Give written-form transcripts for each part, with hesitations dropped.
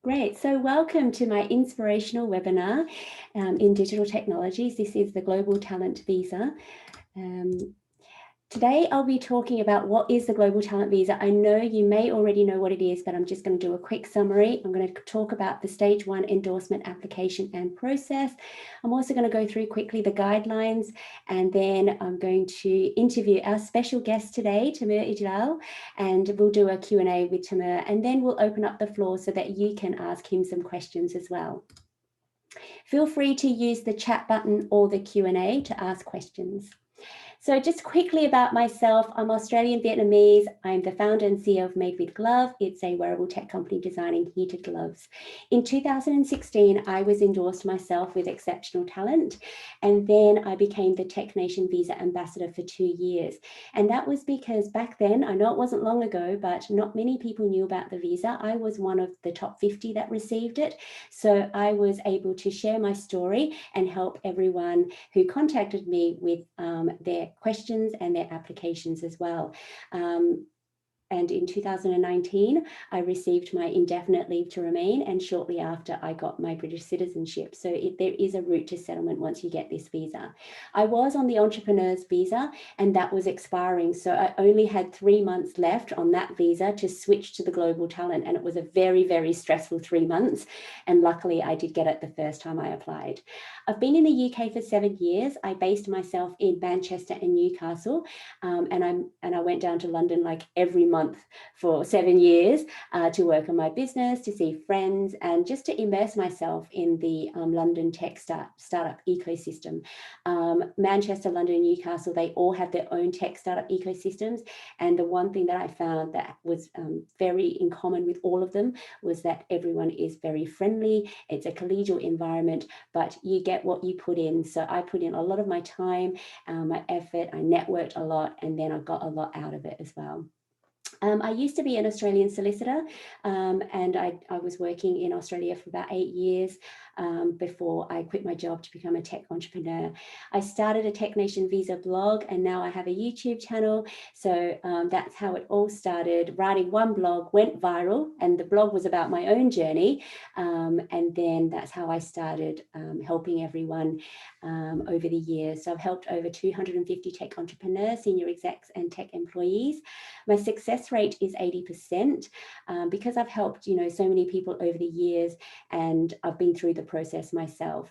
Great. So welcome to my inspirational webinar in digital technologies. This is the Global Talent Visa. Today, I'll be talking about what is the Global Talent Visa. I know you may already know what it is, but I'm just going to do a quick summary. I'm going to talk about the Stage 1 endorsement application and process. I'm also going to go through quickly the guidelines, and then I'm going to interview our special guest today, Taimur Ijlal, and we'll do a Q&A with Taimur, and then we'll open up the floor so that you can ask him some questions as well. Feel free to use the chat button or the Q&A to ask questions. So just quickly about myself, I'm Australian Vietnamese. I'm the founder and CEO of Made with Glove. It's a wearable tech company designing heated gloves. In 2016, I was endorsed myself with exceptional talent. And then I became the Tech Nation Visa Ambassador for 2 years. And that was because back then, I know it wasn't long ago, but not many people knew about the visa. I was one of the top 50 that received it. So I was able to share my story and help everyone who contacted me with their questions and their applications as well. And in 2019, I received my indefinite leave to remain, and shortly after I got my British citizenship. So there is a route to settlement once you get this visa. I was on the entrepreneur's visa, and that was expiring. So I only had 3 months left on that visa to switch to the global talent. And it was a very, very stressful 3 months. And luckily I did get it the first time I applied. I've been in the UK for 7 years. I based myself in Manchester and Newcastle, and I went down to London like every month for 7 years to work on my business, to see friends, and just to immerse myself in the London tech startup ecosystem. Manchester, London, and Newcastle, they all have their own tech startup ecosystems. And the one thing that I found that was very in common with all of them was that everyone is very friendly. It's a collegial environment, but you get what you put in. So I put in a lot of my time, my effort, I networked a lot, and then I got a lot out of it as well. I used to be an Australian solicitor, and I was working in Australia for about 8 years before I quit my job to become a tech entrepreneur. I started a Tech Nation Visa blog, and now I have a YouTube channel. So that's how it all started. Writing one blog went viral, and the blog was about my own journey. And then that's how I started helping everyone over the years. So I've helped over 250 tech entrepreneurs, senior execs, and tech employees. My success rate is 80% because I've helped, so many people over the years, and I've been through the process myself.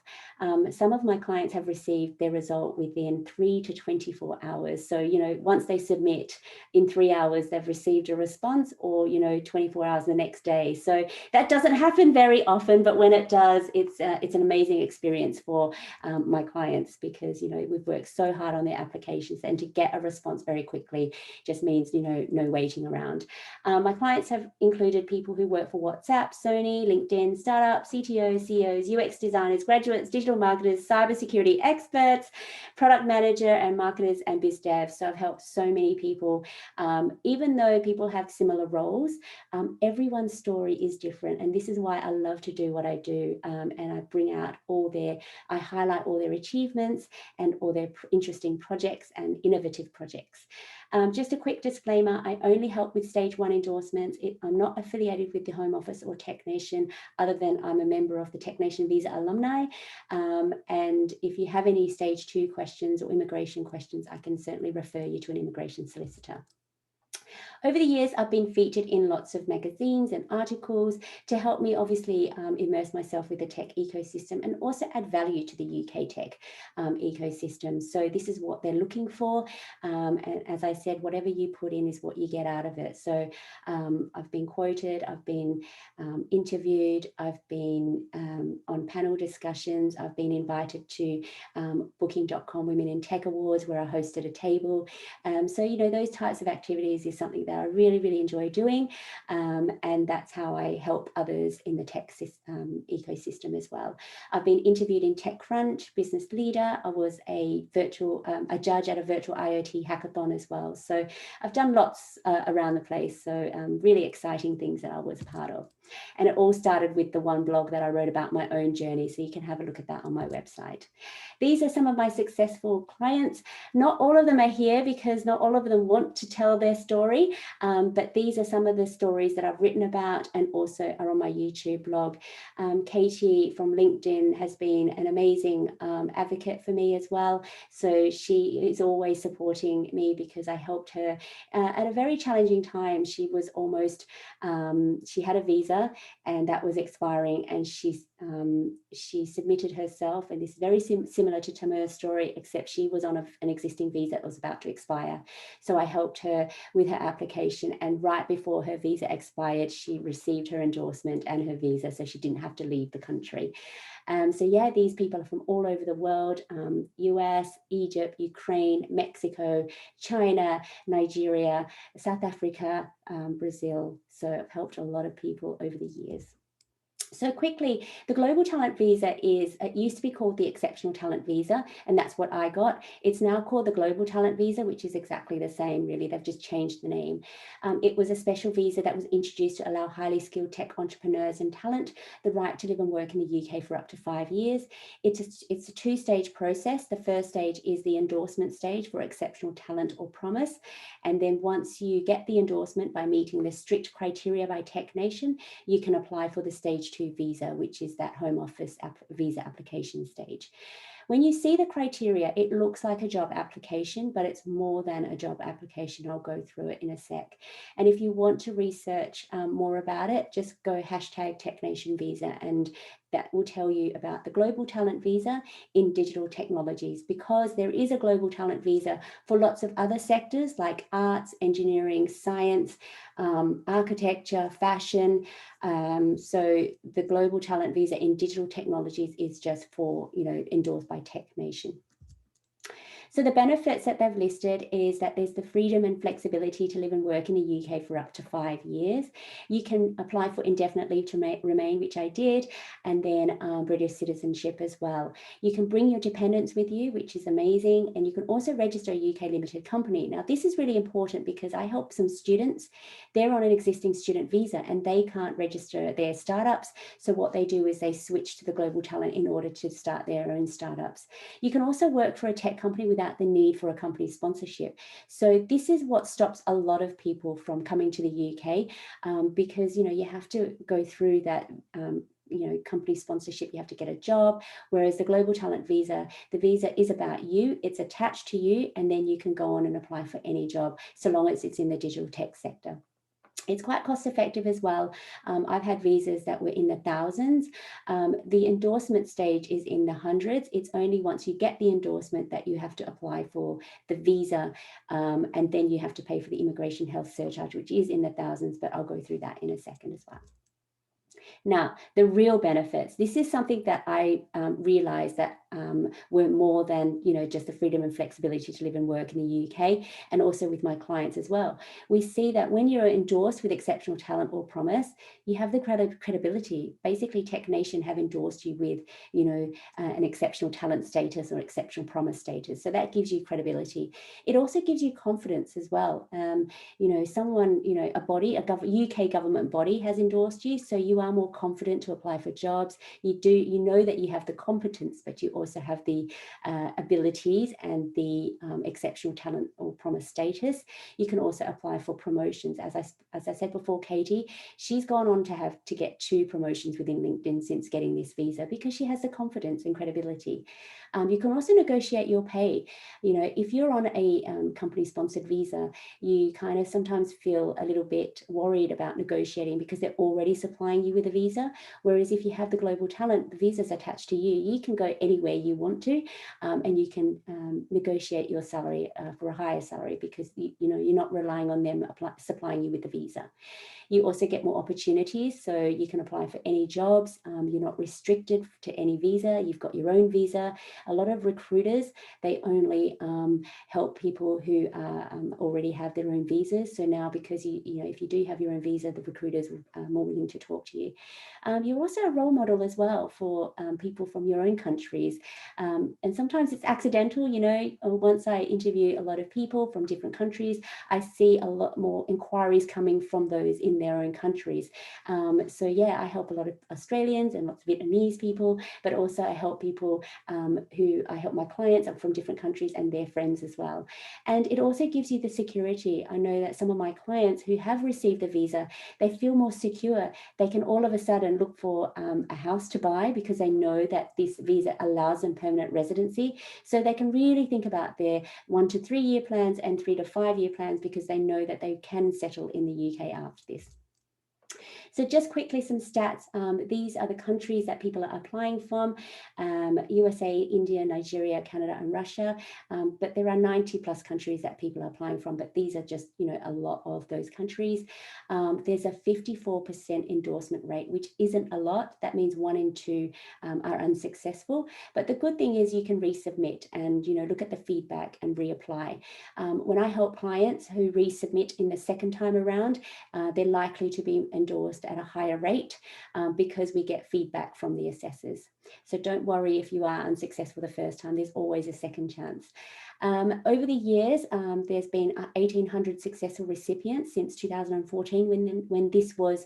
Some of my clients have received their result within 3 to 24 hours. So, once they submit, in 3 hours, they've received a response, or, 24 hours the next day. So that doesn't happen very often, but when it does, it's an amazing experience for my clients, because, we've worked so hard on their applications, and to get a response very quickly just means, no waiting around. My clients have included people who work for WhatsApp, Sony, LinkedIn, startups, CTOs, CEOs, UX designers, graduates, digital marketers, cybersecurity experts, product manager and marketers, and biz devs. So I've helped so many people. Even though people have similar roles, everyone's story is different. And this is why I love to do what I do. And I bring out I highlight all their achievements and all their interesting projects and innovative projects. Just a quick disclaimer, I only help with Stage 1 endorsements. I'm not affiliated with the Home Office or Tech Nation, other than I'm a member of the Tech Nation Visa alumni. And if you have any Stage 2 questions or immigration questions, I can certainly refer you to an immigration solicitor. Over the years, I've been featured in lots of magazines and articles to help me obviously immerse myself with the tech ecosystem, and also add value to the UK tech ecosystem. So this is what they're looking for. And as I said, whatever you put in is what you get out of it. So I've been quoted, I've been interviewed, I've been on panel discussions, I've been invited to Booking.com Women in Tech Awards, where I hosted a table. So, those types of activities is something that I really, really enjoy doing. And that's how I help others in the tech ecosystem as well. I've been interviewed in TechCrunch, Business Leader. I was a judge at a virtual IoT hackathon as well. So I've done lots around the place. So really exciting things that I was part of. And it all started with the one blog that I wrote about my own journey. So you can have a look at that on my website. These are some of my successful clients. Not all of them are here because not all of them want to tell their story. story, but these are some of the stories that I've written about and also are on my YouTube blog. Katie from LinkedIn has been an amazing advocate for me as well. So she is always supporting me because I helped her at a very challenging time. She was almost, she had a visa and that was expiring, and she submitted herself, and this is very similar to Taimur's story, except she was on an existing visa that was about to expire. So I helped her with her application, and right before her visa expired, she received her endorsement and her visa, so she didn't have to leave the country. So yeah, these people are from all over the world, US, Egypt, Ukraine, Mexico, China, Nigeria, South Africa, Brazil. So I've helped a lot of people over the years. So quickly, the Global Talent Visa it used to be called the Exceptional Talent Visa, and that's what I got. It's now called the Global Talent Visa, which is exactly the same, really. They've just changed the name. It was a special visa that was introduced to allow highly skilled tech entrepreneurs and talent the right to live and work in the UK for up to 5 years. It's a two-stage process. The first stage is the endorsement stage for exceptional talent or promise. And then once you get the endorsement by meeting the strict criteria by Tech Nation, you can apply for the stage 2 visa, which is that Home Office visa application stage. When you see the criteria, it looks like a job application, but it's more than a job application. I'll go through it in a sec. And if you want to research more about it, just go #TechNationVisa, and that will tell you about the Global Talent Visa in digital technologies, because there is a Global Talent Visa for lots of other sectors like arts, engineering, science, architecture, fashion. So the Global Talent Visa in digital technologies is just for, endorsed by Tech Nation. So the benefits that they've listed is that there's the freedom and flexibility to live and work in the UK for up to 5 years. You can apply for indefinite leave to remain, which I did, and then British citizenship as well. You can bring your dependents with you, which is amazing, and you can also register a UK limited company. Now, this is really important because I help some students. They're on an existing student visa and they can't register their startups. So what they do is they switch to the Global Talent in order to start their own startups. You can also work for a tech company without the need for a company sponsorship. So this is what stops a lot of people from coming to the UK, because you have to go through that company sponsorship. You have to get a job, whereas the Global Talent Visa, the visa is about you, it's attached to you, and then you can go on and apply for any job so long as it's in the digital tech sector. It's quite cost effective as well. I've had visas that were in the thousands. The endorsement stage is in the hundreds. It's only once you get the endorsement that you have to apply for the visa, and then you have to pay for the immigration health surcharge, which is in the thousands, but I'll go through that in a second as well. Now, the real benefits, this is something that I realized that were more than, just the freedom and flexibility to live and work in the UK, and also with my clients as well. We see that when you're endorsed with exceptional talent or promise, you have the credibility. Basically, Tech Nation have endorsed you with, an exceptional talent status or exceptional promise status. So that gives you credibility. It also gives you confidence as well. Someone, a body, a UK government body has endorsed you, so you are more confident to apply for jobs. You know that you have the competence, but you also have the abilities and the exceptional talent or promise status. You can also apply for promotions. As I said before, Katie, she's gone on to get 2 promotions within LinkedIn since getting this visa because she has the confidence and credibility. You can also negotiate your pay. If you're on a company-sponsored visa, you kind of sometimes feel a little bit worried about negotiating because they're already supplying you with a visa. Whereas if you have the Global Talent, the visa's attached to you, you can go anywhere you want to, and you can negotiate your salary for a higher salary because you're not relying on them supplying you with the visa. You also get more opportunities, so you can apply for any jobs. You're not restricted to any visa. You've got your own visa. A lot of recruiters, they only help people who already have their own visas. So now, because if you do have your own visa, the recruiters are more willing to talk to you. You're also a role model as well for people from your own countries. And sometimes it's accidental, once I interview a lot of people from different countries, I see a lot more inquiries coming from those in their own countries. So yeah, I help a lot of Australians and lots of Vietnamese people, but also I help people I help my clients from different countries and their friends as well. And it also gives you the security. I know that some of my clients who have received a visa, they feel more secure. They can all of a sudden look for a house to buy because they know that this visa allows them permanent residency. So they can really think about their 1 to 3 year plans and 3 to 5 year plans because they know that they can settle in the UK after this. So just quickly, some stats. These are the countries that people are applying from: USA, India, Nigeria, Canada, and Russia. But there are 90 plus countries that people are applying from, but these are just, a lot of those countries. There's a 54% endorsement rate, which isn't a lot. That means 1 in 2 are unsuccessful. But the good thing is you can resubmit and, look at the feedback and reapply. When I help clients who resubmit in the second time around, they're likely to be endorsed at a higher rate because we get feedback from the assessors. So don't worry if you are unsuccessful the first time, there's always a second chance. Over the years, there's been 1,800 successful recipients since 2014 when this was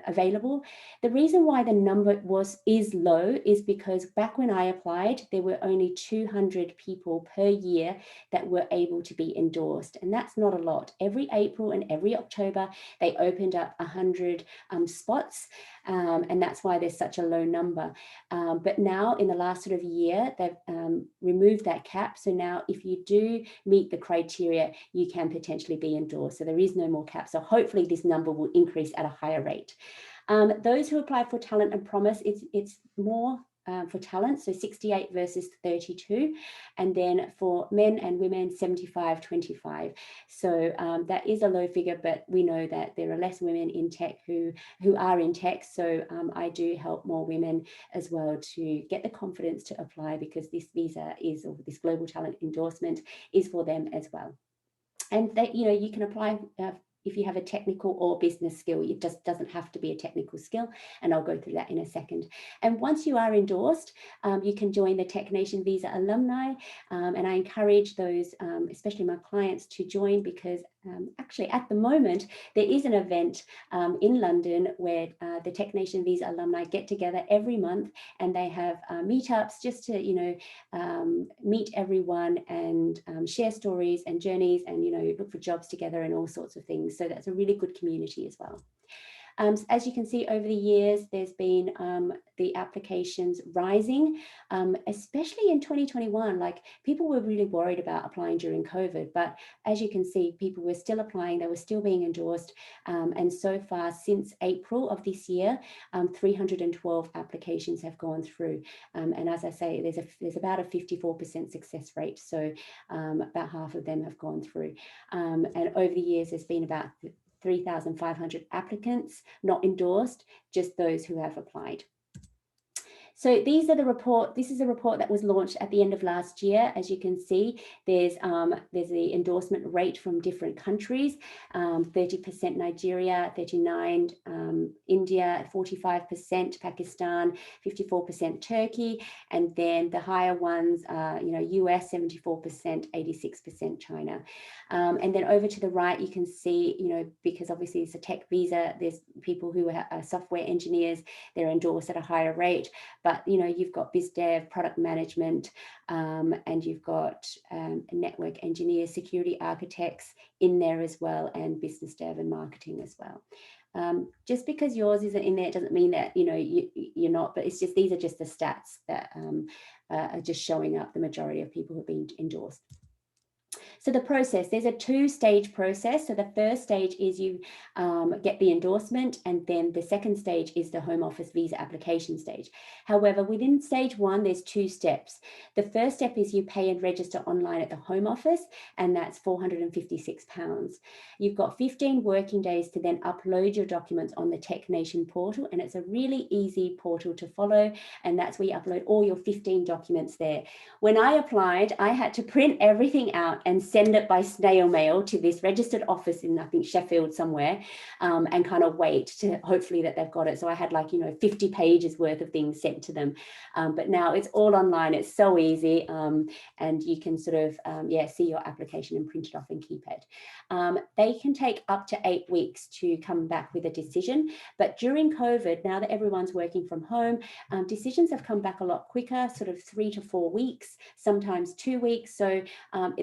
available. The reason why the number is low is because back when I applied, there were only 200 people per year that were able to be endorsed, and that's not a lot. Every April and every October, they opened up 100 spots, and that's why there's such a low number. But now in the last sort of year, they've removed that cap. So now if you do meet the criteria, you can potentially be endorsed. So there is no more cap. So hopefully this number will increase at a higher rate. Those who apply for talent and promise, it's more for talent, so 68 versus 32, and then for men and women 75-25. So that is a low figure, but we know that there are less women in tech who are in tech. So I do help more women as well to get the confidence to apply, because this visa is, or this global talent endorsement is for them as well. And that, you can apply if you have a technical or business skill. It just doesn't have to be a technical skill, and I'll go through that in a second. And once you are endorsed, you can join the Tech Nation Visa Alumni, and I encourage those, especially my clients, to join, because actually at the moment there is an event in London where the Tech Nation Visa Alumni get together every month, and they have meetups just to meet everyone and share stories and journeys, and look for jobs together and all sorts of things. So that's a really good community as well. As you can see, over the years, there's been the applications rising, especially in 2021. Like, people were really worried about applying during COVID, but as you can see, people were still applying, they were still being endorsed. And so far, since April of this year, 312 applications have gone through. And as I say, there's about a 54% success rate. So about half of them have gone through. And over the years, there's been about 3,500 applicants not endorsed, just those who have applied. So these are the report. This is a report that was launched at the end of last year. As you can see, there's the endorsement rate from different countries: 30% Nigeria, 39% India, 45% Pakistan, 54% Turkey, and then the higher ones are, US 74%, 86% China. And then over to the right, you can see, because obviously it's a tech visa, there's people who are software engineers, they're endorsed at a higher rate. But, you've got biz dev, product management, and you've got network engineers, security architects in there as well, and business dev and marketing as well. Just because yours isn't in there, it doesn't mean that, you're not, but it's just, these are just the stats that are just showing up the majority of people who've been endorsed. So the process, there's a 2-stage process. So the first stage is you get the endorsement, and then the second stage is the Home Office visa application stage. However, within stage 1, there's 2 steps. The first step is you pay and register online at the Home Office, and that's £456. You've got 15 working days to then upload your documents on the Tech Nation portal, and it's a really easy portal to follow, and that's where you upload all your 15 documents there. When I applied, I had to print everything out and send it by snail mail to this registered office in, I think, Sheffield somewhere, and kind of wait to hopefully that they've got it. So I had like, 50 pages worth of things sent to them. But now it's all online. It's so easy. And you can sort of, see your application and print it off and keep it. They can take up to 8 weeks to come back with a decision. But during COVID, now that everyone's working from home, decisions have come back a lot quicker, sort of 3 to 4 weeks, sometimes 2 weeks. So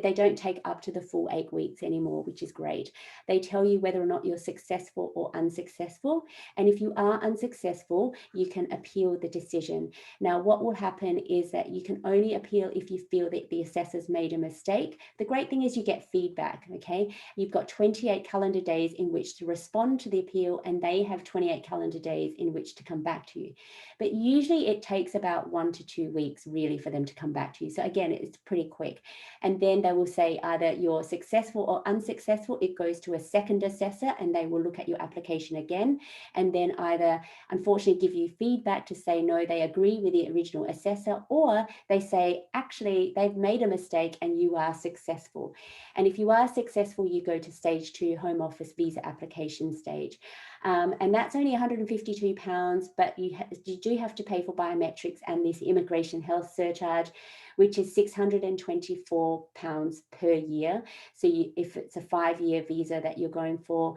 they don't take up to the full 8 weeks anymore, which is great. They tell you whether or not you're successful or unsuccessful. And if you are unsuccessful, you can appeal the decision. Now, what will happen is that you can only appeal if you feel that the assessor's made a mistake. The great thing is you get feedback, okay? You've got 28 calendar days in which to respond to the appeal, and they have 28 calendar days in which to come back to you. But usually it takes about 1 to 2 weeks really for them to come back to you. So again, it's pretty quick. And then they will say either you're successful or unsuccessful. It goes to a second assessor and they will look at your application again, and then either unfortunately give you feedback to say no, they agree with the original assessor, or they say actually they've made a mistake and you are successful. And if you are successful, you go to stage 2, home office visa application stage. And that's only £152, but you do have to pay for biometrics and this immigration health surcharge, which is £624 per year. So if it's a 5-year visa that you're going for,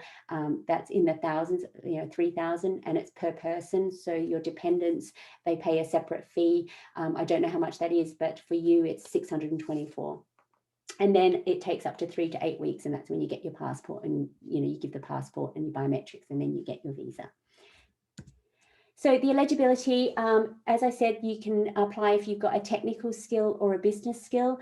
that's in the thousands, 3,000, and it's per person. So your dependents, they pay a separate fee. I don't know how much that is, but for you, it's 624. And then it takes up to 3 to 8 weeks, and that's when you get your passport, and you give the passport and your biometrics, and then you get your visa. So the eligibility, as I said, you can apply if you've got a technical skill or a business skill.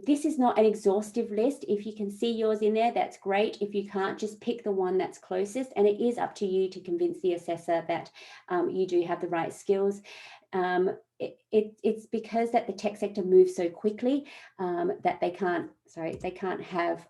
This is not an exhaustive list. If you can see yours in there, that's great. If you can't, just pick the one that's closest, and it is up to you to convince the assessor that you do have the right skills. It's because that the tech sector moves so quickly that they can't have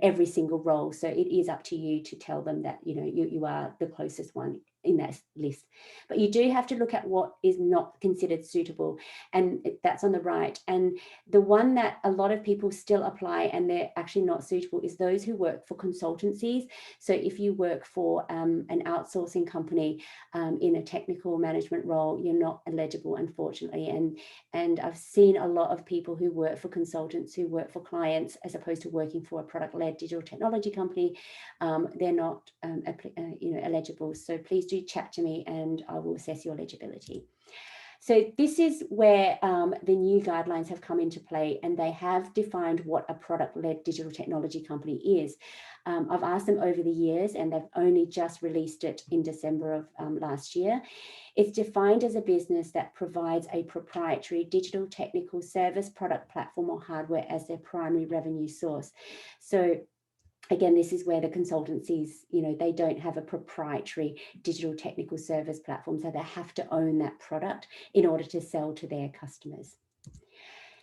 every single role. So it is up to you to tell them that you are the closest one in that list. But you do have to look at what is not considered suitable, and that's on the right. And the one that a lot of people still apply and they're actually not suitable is those who work for consultancies. So if you work for an outsourcing company in a technical management role, you're not eligible, unfortunately. And I've seen a lot of people who work for consultants, who work for clients, as opposed to working for a product-led digital technology company. They're not eligible. So please do chat to me and I will assess your eligibility. So this is where the new guidelines have come into play, and they have defined what a product-led digital technology company is. I've asked them over the years, and they've only just released it in December of last year. It's defined as a business that provides a proprietary digital technical service, product, platform, or hardware as their primary revenue source. So again, this is where the consultancies, they don't have a proprietary digital technical service platform, so they have to own that product in order to sell to their customers.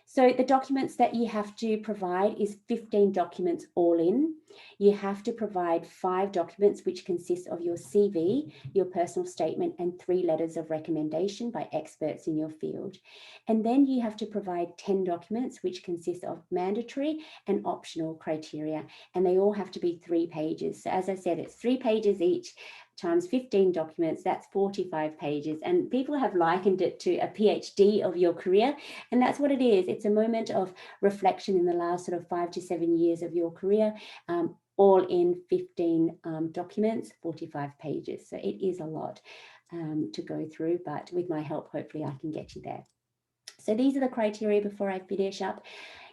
So the documents that you have to provide is 15 documents all in. You have to provide 5 documents, which consist of your CV, your personal statement, and 3 letters of recommendation by experts in your field. And then you have to provide 10 documents, which consist of mandatory and optional criteria, and they all have to be 3 pages. So as I said, it's 3 pages each, times 15 documents, that's 45 pages. And people have likened it to a PhD of your career. And that's what it is. It's a moment of reflection in the last sort of 5 to 7 years of your career, all in 15 documents, 45 pages. So it is a lot to go through, but with my help, hopefully I can get you there. So these are the criteria before I finish up.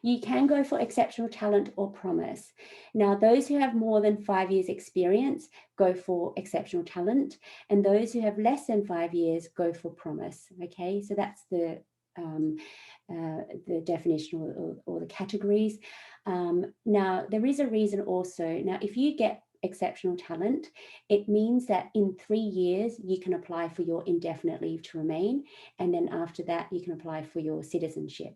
You can go for exceptional talent or promise. Now, those who have more than 5 years experience go for exceptional talent, and those who have less than 5 years go for promise. Okay, so that's the definition or the categories. Now, there is a reason also. Now, if you get exceptional talent, it means that in 3 years you can apply for your indefinite leave to remain, and then after that you can apply for your citizenship.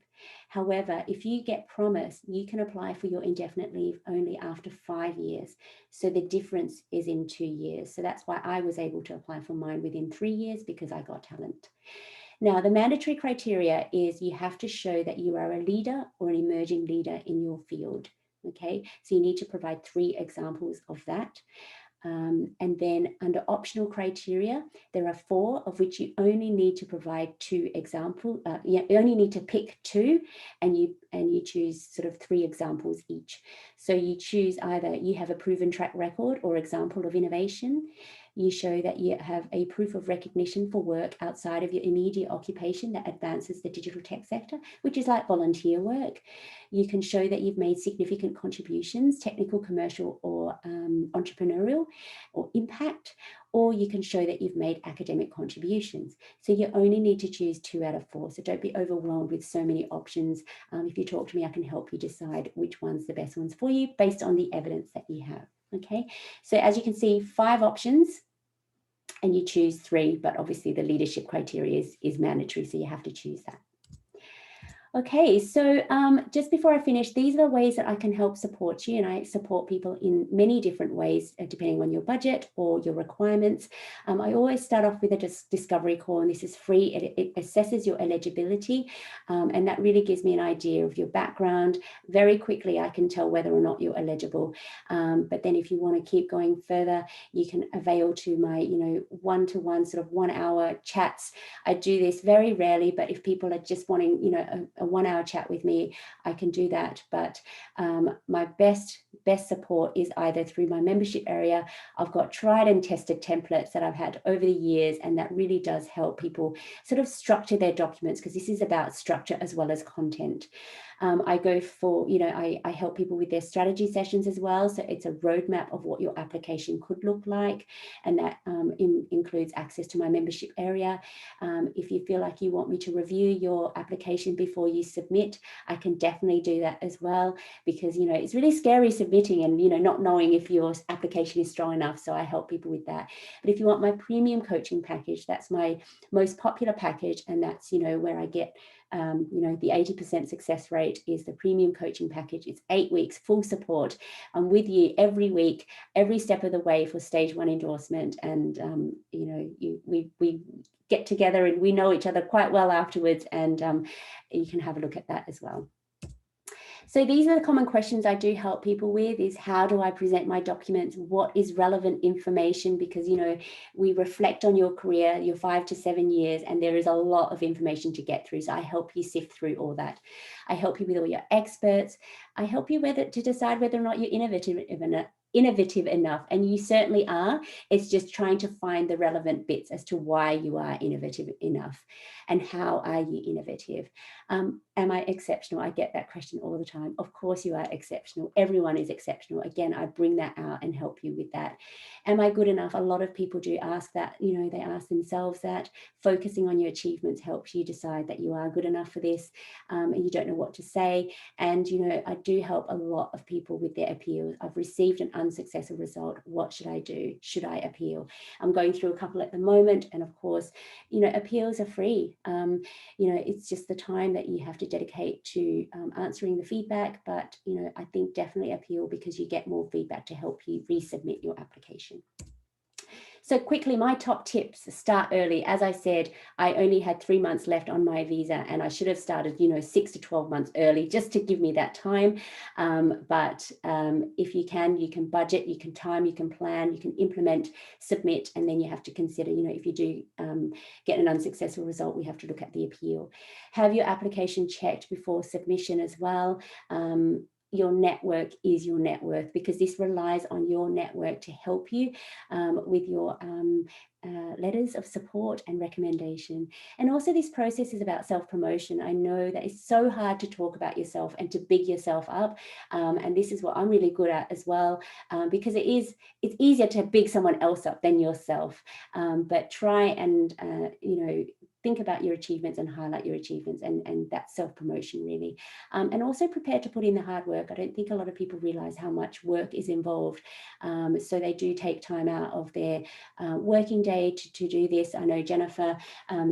However, if you get promise, you can apply for your indefinite leave only after 5 years. So the difference is in 2 years. So that's why I was able to apply for mine within 3 years, because I got talent. Now, the mandatory criteria is you have to show that you are a leader or an emerging leader in your field. Okay, so you need to provide 3 examples of that. And then under optional criteria, there are 4 of which you only need to provide 2 examples. You only need to pick 2, and you choose sort of 3 examples each. So you choose either you have a proven track record or example of innovation. You show that you have a proof of recognition for work outside of your immediate occupation that advances the digital tech sector, which is like volunteer work. You can show that you've made significant contributions, technical, commercial, or entrepreneurial, or impact, or you can show that you've made academic contributions. So you only need to choose 2 out of 4. So don't be overwhelmed with so many options. If you talk to me, I can help you decide which one's the best ones for you based on the evidence that you have. Okay, so as you can see, 5 options, and you choose 3, but obviously the leadership criteria is mandatory, so you have to choose that. Okay, so just before I finish, these are the ways that I can help support you, and I support people in many different ways, depending on your budget or your requirements. I always start off with a discovery call, and this is free. It assesses your eligibility, and that really gives me an idea of your background. Very quickly, I can tell whether or not you're eligible. But then if you want to keep going further, you can avail to my, one-to-one sort of 1-hour chats. I do this very rarely, but if people are just wanting, a 1-hour chat with me, I can do that. But my best support is either through my membership area. I've got tried and tested templates that I've had over the years, and that really does help people sort of structure their documents, because this is about structure as well as content. I go for, I help people with their strategy sessions as well. So it's a roadmap of what your application could look like. And that includes access to my membership area. If you feel like you want me to review your application before you submit, I can definitely do that as well, because, it's really scary submitting and, not knowing if your application is strong enough. So I help people with that. But if you want my premium coaching package, that's my most popular package. And that's, where I get the 80% success rate is the premium coaching package. It's 8 weeks, full support. I'm with you every week, every step of the way for stage 1 endorsement. And, we get together and we know each other quite well afterwards. And you can have a look at that as well. So these are the common questions I do help people with, is how do I present my documents? What is relevant information? Because, we reflect on your career, your 5 to 7 years, and there is a lot of information to get through. So I help you sift through all that. I help you with all your experts. I help you to decide whether or not you're innovative enough, and you certainly are. It's just trying to find the relevant bits as to why you are innovative enough, and how are you innovative. Am I exceptional? I get that question all the time. Of course you are exceptional. Everyone is exceptional. Again, I bring that out and help you with that. Am I good enough? A lot of people do ask that, they ask themselves that. Focusing on your achievements helps you decide that you are good enough for this, and you don't know what to say. And, I do help a lot of people with their appeals. I've received an unsuccessful result. What should I do? Should I appeal? I'm going through a couple at the moment. And of course, appeals are free. It's just the time that you have to dedicate to answering the feedback. But, I think definitely appeal, because you get more feedback to help you resubmit your application. So quickly, my top tips: start early. As I said, I only had 3 months left on my visa, and I should have started, 6 to 12 months early, just to give me that time. But if you can budget, you can time, you can plan, you can implement, submit, and then you have to consider, if you do get an unsuccessful result, we have to look at the appeal. Have your application checked before submission as well. Your network is your net worth, because this relies on your network to help you with your letters of support and recommendation. And also, this process is about self-promotion. I know that it's so hard to talk about yourself and to big yourself up. And this is what I'm really good at as well, because it's easier to big someone else up than yourself. But try and, think about your achievements and highlight your achievements, and that's self-promotion really. And also prepare to put in the hard work. I don't think a lot of people realize how much work is involved. So they do take time out of their working day to do this. I know Jennifer,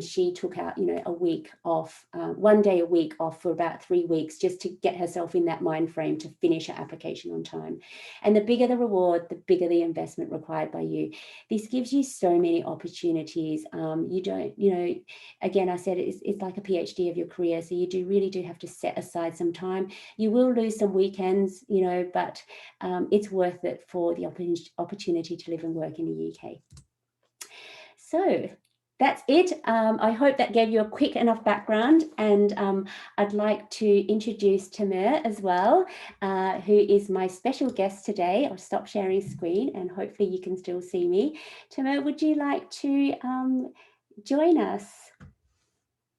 she took out, a week off, 1 day a week off for about 3 weeks, just to get herself in that mind frame to finish her application on time. And the bigger the reward, the bigger the investment required by you. This gives you so many opportunities. You don't, again, I said it's like a PhD of your career. So you really do have to set aside some time. You will lose some weekends, you know, but it's worth it for the opportunity to live and work in the UK. So that's it. I hope that gave you a quick enough background, and I'd like to introduce Taimur as well, who is my special guest today. I'll stop sharing screen and hopefully you can still see me. Taimur, would you like to join us?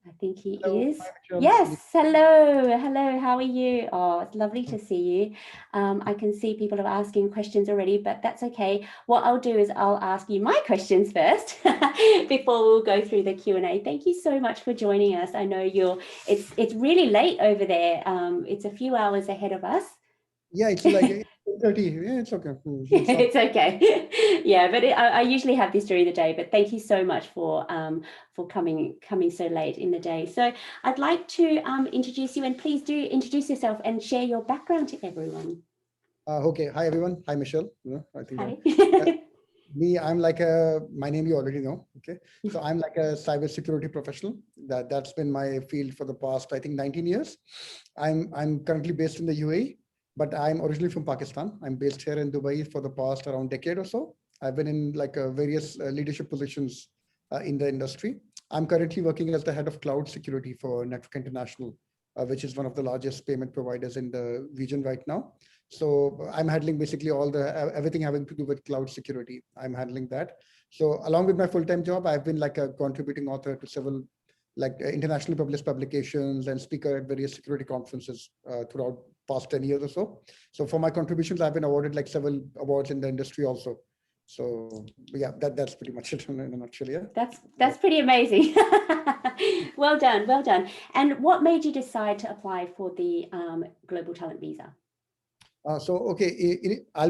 I think he is. Yes, hello, how are you? Oh, it's lovely to see you. I can see people are asking questions already, but that's okay. What I'll do is I'll ask you my questions first before we'll go through the Q&A. Thank you so much for joining us. I know it's really late over there. It's a few hours ahead of us. Yeah, it's like 8:30. Yeah, it's okay. It's okay. Yeah, but I usually have this during the day. But thank you so much for coming so late in the day. So I'd like to introduce you, and please do introduce yourself and share your background to everyone. Okay. Hi, everyone. Hi, Michelle. I think Hi. I'm like my name you already know. Okay. So I'm like a cybersecurity professional. That's been my field for the past, I think, 19 years. I'm currently based in the UAE. But I'm originally from Pakistan. I'm based here in Dubai for the past around decade or so. I've been in like various leadership positions in the industry. I'm currently working as the head of cloud security for Network International, which is one of the largest payment providers in the region right now. So I'm handling basically everything having to do with cloud security. I'm handling that. So along with my full-time job, I've been like a contributing author to several internationally published publications and speaker at various security conferences throughout past 10 years or so. So for my contributions, I've been awarded like several awards in the industry also. So yeah, that's pretty much it in a nutshell. Yeah. That's pretty amazing. Well done, well done. And what made you decide to apply for the Global Talent Visa? Okay, I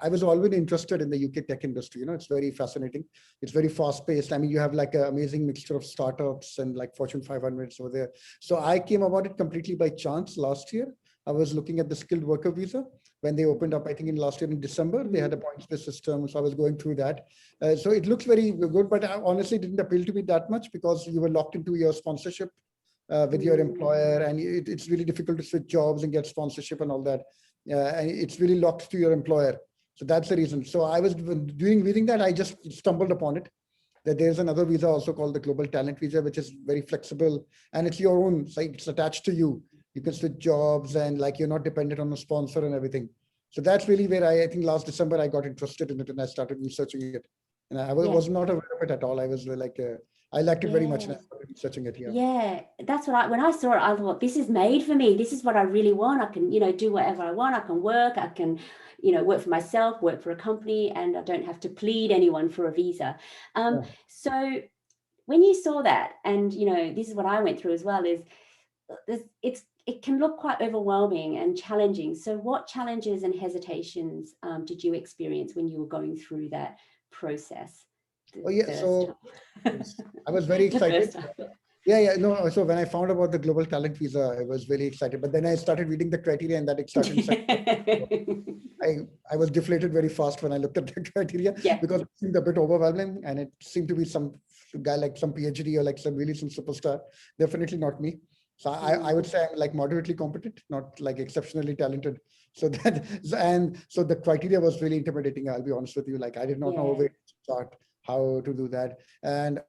was always interested in the UK tech industry. You know, it's very fascinating. It's very fast paced. I mean, you have like an amazing mixture of startups and like Fortune 500s over there. So I came about it completely by chance last year. I was looking at the skilled worker visa when they opened up, I think in last year in December, they had a points-based system. So I was going through that. So it looks very good, but I honestly didn't appeal to me that much because you were locked into your sponsorship with your employer, and it's really difficult to switch jobs and get sponsorship and all that. And it's really locked to your employer. So that's the reason. So I was reading that, I just stumbled upon it, that there's another visa also called the Global Talent Visa, which is very flexible and it's your own, like it's attached to you. You can switch jobs and like you're not dependent on a sponsor and everything. So that's really where I think last December I got interested in it and I started researching it. And I was not aware of it at all. I was like, I liked it very much and I started researching it. Yeah, that's what when I saw it, I thought, this is made for me. This is what I really want. I can, do whatever I want. I can work. I can, work for myself, work for a company, and I don't have to plead anyone for a visa. So when you saw that, and, this is what I went through as well, is it can look quite overwhelming and challenging. So what challenges and hesitations did you experience when you were going through that process? So I was very excited. No. So when I found about the Global Talent Visa, I was very excited. But then I started reading the criteria, and that it started. I was deflated very fast when I looked at the criteria because it seemed a bit overwhelming, and it seemed to be some guy like some PhD or like some superstar. Definitely not me. So I would say I'm like moderately competent, not like exceptionally talented. So so the criteria was really intimidating. I'll be honest with you. Like I did not know where to start, how to do that. And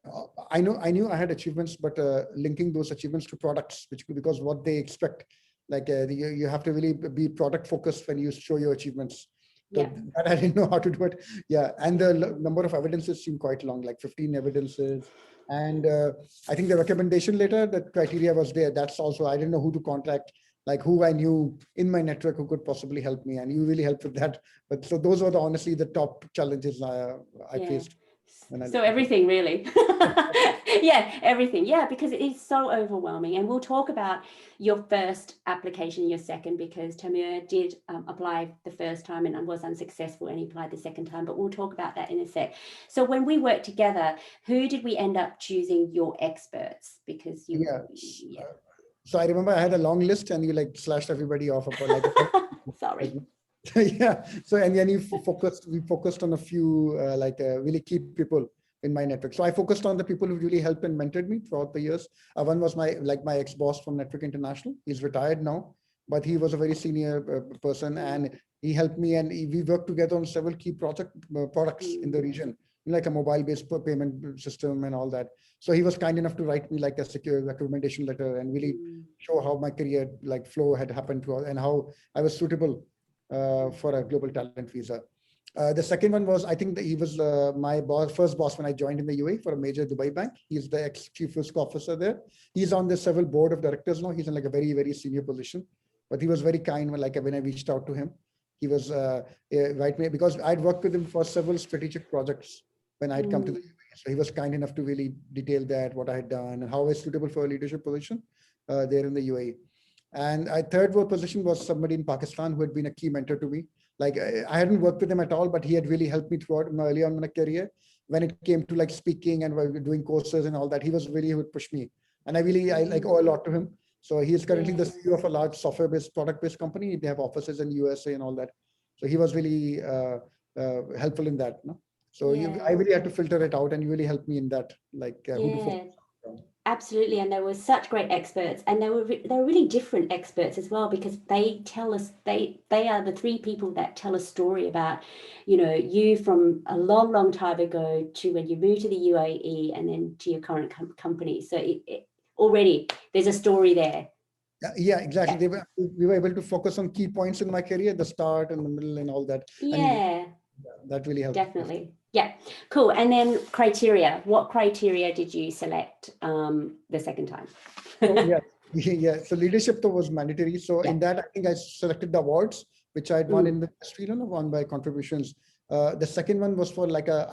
I knew I had achievements, but linking those achievements to products, because what they expect, like you have to really be product focused when you show your achievements. So that I didn't know how to do it. And the number of evidences seemed quite long, like 15 evidences. And I think the recommendation letter, the criteria was there. That's also, I didn't know who to contact, like who I knew in my network who could possibly help me. And you really helped with that. But so those were honestly the top challenges I faced. So everything really. Everything. Because it is so overwhelming. And we'll talk about your first application, your second, because Taimur did apply the first time and was unsuccessful and he applied the second time, but we'll talk about that in a sec. So when we worked together, who did we end up choosing your experts? Because you So I remember I had a long list and you like slashed everybody off of like sorry. So and then we focused on a few really key people in my network. So I focused on the people who really helped and mentored me throughout the years. One was my ex-boss from Network International. He's retired now, but he was a very senior person, and he helped me, and we worked together on several key products in the region, like a mobile-based payment system and all that. So he was kind enough to write me like a secure recommendation letter and really show how my career flow had happened to, and how I was suitable for a global talent visa. The second one was, I think that he was my first boss when I joined in the UAE for a major Dubai bank. He's the ex-chief risk officer there. He's on the several board of directors now. He's in like a very, very senior position, but he was very kind when I reached out to him. He was right me, because I'd worked with him for several strategic projects when I'd come to the UAE. So he was kind enough to really detail that, what I had done and how I was suitable for a leadership position there in the UAE. And a third position was somebody in Pakistan who had been a key mentor to me. Like I hadn't worked with him at all, but he had really helped me throughout early on in my career. When it came to like speaking and doing courses and all that, he would push me. And I owe a lot to him. So he is currently the CEO of a large software-based, product-based company. They have offices in USA and all that. So he was really helpful in that. No? So I really had to filter it out, and you really helped me in that, who to focus on. Absolutely, and they were such great experts, and they were really different experts as well, because they tell us they are the three people that tell a story about, you from a long time ago to when you moved to the UAE and then to your current company. So already there's a story there. Yeah, exactly. Yeah. We were able to focus on key points in my career, the start and the middle and all that. Yeah. And that really helped. Definitely. Yeah, cool. And then criteria. What criteria did you select the second time? Yeah. So leadership though was mandatory. So in that, I think I selected the awards, which I had won in the industry, won by contributions. The second one was for like a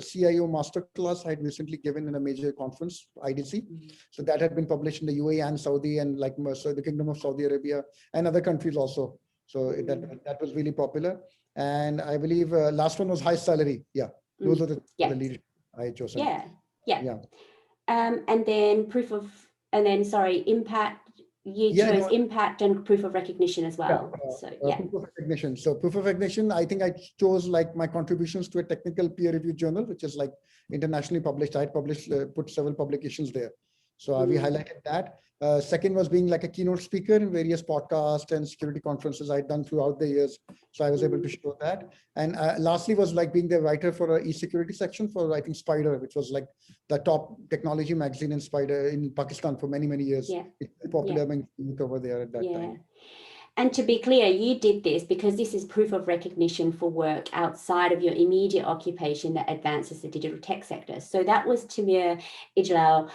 CIO master class I had recently given in a major conference, IDC. So that had been published in the UAE and Saudi, and so the Kingdom of Saudi Arabia and other countries also. So that was really popular. And I believe last one was high salary. Yeah, those are the leadership I chose. Yeah. And then impact. You chose impact and proof of recognition as well. Proof of recognition. So proof of recognition, I think I chose like my contributions to a technical peer review journal, which is like internationally published. I had put several publications there. So we highlighted that. Second was being like a keynote speaker in various podcasts and security conferences I'd done throughout the years. So I was able to show that. And lastly was like being the writer for an e-security section for writing Spider, which was like the top technology magazine in Pakistan for many, many years. It's popular among youth over there at that time. And to be clear, you did this because this is proof of recognition for work outside of your immediate occupation that advances the digital tech sector. So that was Taimur Ijlal.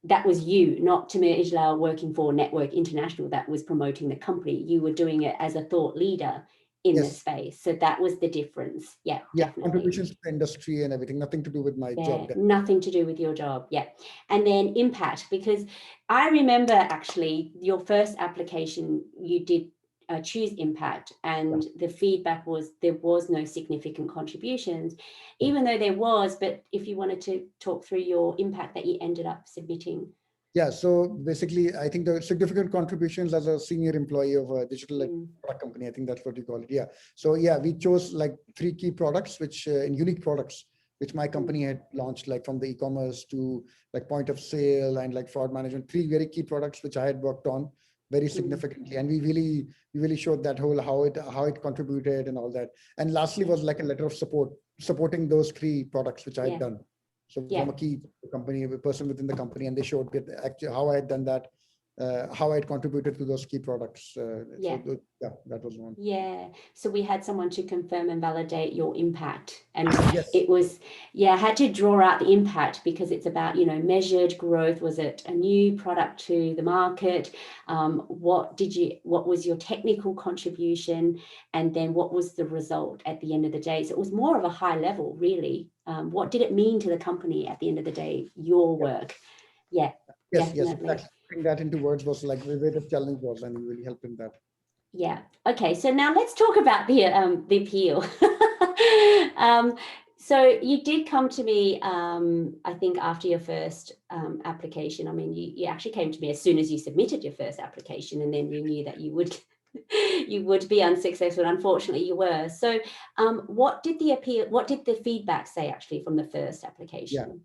That was you, not Taimur Ijlal working for Network International that was promoting the company. You were doing it as a thought leader in the space. So that was the difference. Yeah, definitely. Contributions to the industry and everything, nothing to do with my job. Nothing to do with your job. Yeah. And then impact, because I remember actually your first application, you did choose impact, and the feedback was there was no significant contributions, even though there was. But if you wanted to talk through your impact that you ended up submitting. Yeah, so basically, I think the significant contributions as a senior employee of a digital product company, I think that's what you call it. Yeah. So yeah, we chose like 3 key products, which unique products, which my company had launched, like from the e-commerce to like point of sale and like fraud management, 3 very key products which I had worked on very significantly, and we really showed that how it contributed and all that. And lastly was like a letter of supporting those 3 products which I had done. So from a key company, a person within the company, and they showed actually how I had done that, how I had contributed to those key products. So that was one. Yeah. So we had someone to confirm and validate your impact, and it was, I had to draw out the impact because it's about, measured growth. Was it a new product to the market? What was your technical contribution? And then what was the result at the end of the day? So it was more of a high level, really. What did it mean to the company at the end of the day, your work? Yes, definitely. Putting that into words was like where the challenge was, and you really helped in that. Yeah. Okay. So now let's talk about the appeal. So you did come to me, I think, after your first application. I mean, you actually came to me as soon as you submitted your first application, and then you knew that you would you would be unsuccessful. Unfortunately, you were. So what did the feedback say actually from the first application?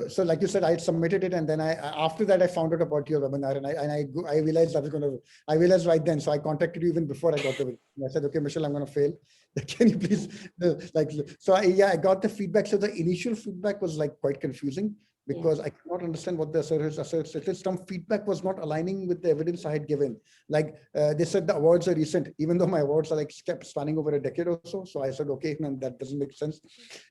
So like you said, I submitted it, and then after that I found out about your webinar, and I realized I realized right then. So I contacted you even before I got the webinar. I said, okay, Michelle, I'm going to fail. Can you please I got the feedback. So the initial feedback was like quite confusing because I could not understand what the asserts. Some feedback was not aligning with the evidence I had given. Like they said the awards are recent, even though my awards are like kept spanning over a decade or so. So I said, okay, man, that doesn't make sense.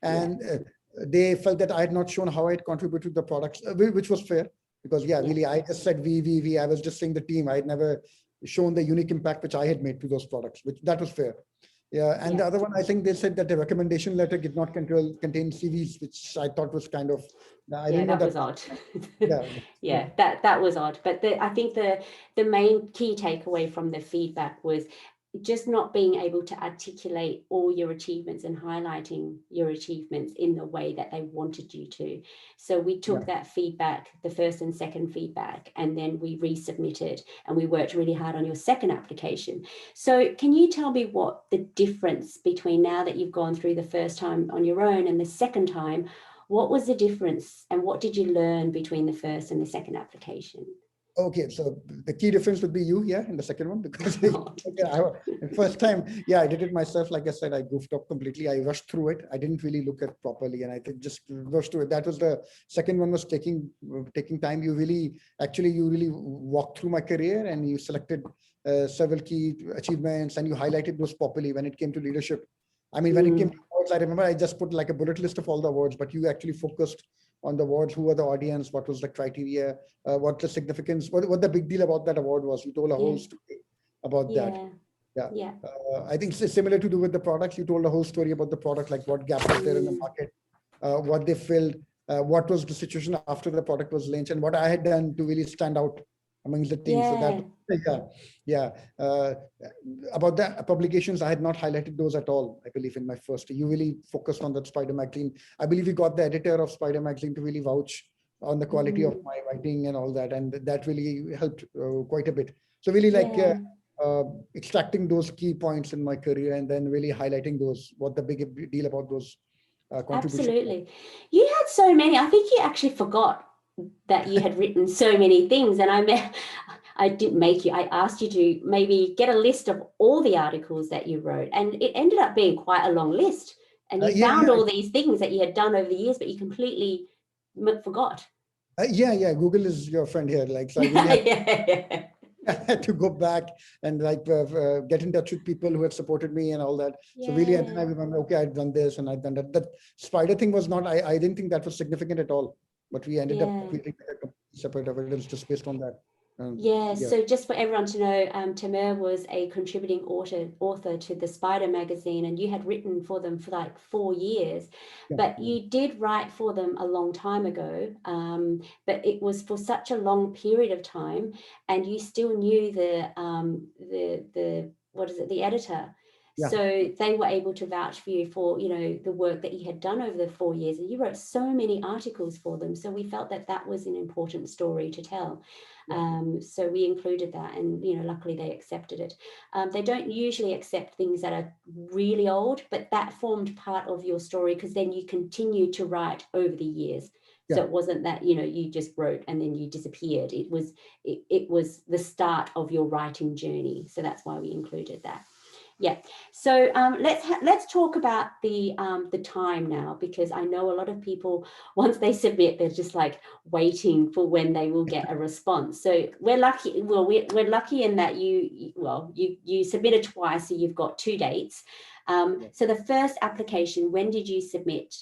And they felt that I had not shown how I had contributed to the products, which was fair because really, I just said we. I was just saying the team. I had never shown the unique impact which I had made to those products, which that was fair. And the other one, I think they said that the recommendation letter did not contain CVs, which I thought was kind of. I didn't know that was odd. Yeah. That was odd. But I think the main key takeaway from the feedback was just not being able to articulate all your achievements and highlighting your achievements in the way that they wanted you to. So we took that feedback, the first and second feedback, and then we resubmitted and we worked really hard on your second application. So can you tell me what the difference between now that you've gone through the first time on your own and the second time, what was the difference and what did you learn between the first and the second application? Okay, so the key difference would be you, in the second one, because the first time, I did it myself. Like I said, I goofed up completely. I rushed through it. I didn't really look at it properly, and I just rushed through it. That was the second one was taking time. You really walked through my career, and you selected several key achievements, and you highlighted those properly when it came to leadership. I mean, when it came to awards, I remember I just put like a bullet list of all the awards, but you actually focused on the awards, who were the audience, what was the criteria, what the significance, what the big deal about that award was. You told a whole story about that. I think it's similar to do with the products. You told a whole story about the product, like what gap was there in the market, what they filled, what was the situation after the product was launched, and what I had done to really stand out amongst the team. So that, about the publications, I had not highlighted those at all. I believe in my first, you really focused on that Spider magazine. I believe you got the editor of Spider magazine to really vouch on the quality of my writing and all that, and that really helped quite a bit. So really extracting those key points in my career and then really highlighting those, what the big deal about those contributions. Absolutely. You had so many. I think you actually forgot that you had written so many things, and I didn't make you. I asked you to maybe get a list of all the articles that you wrote, and it ended up being quite a long list. And you found all these things that you had done over the years, but you completely forgot. Google is your friend here. Like, so I really I had to go back and get in touch with people who had supported me and all that. So really, and then I remember, okay, I'd done this and I'd done that. That Spider thing was not, I didn't think that was significant at all, but we ended up creating a separate evidence just based on that. So just for everyone to know, Taimur was a contributing author to the Spider magazine, and you had written for them for like 4 years, but you did write for them a long time ago, but it was for such a long period of time, and you still knew the editor. So they were able to vouch for you for, the work that you had done over the 4 years, and you wrote so many articles for them. So we felt that that was an important story to tell. So we included that, and luckily they accepted it. They don't usually accept things that are really old, but that formed part of your story because then you continued to write over the years. So it wasn't that you just wrote and then you disappeared. It was the start of your writing journey. So that's why we included that. So let's talk about the time now, because I know a lot of people, once they submit, they're just like waiting for when they will get a response. So we're lucky. Well, we're lucky in that you submitted twice, so you've got 2 dates. So the first application, when did you submit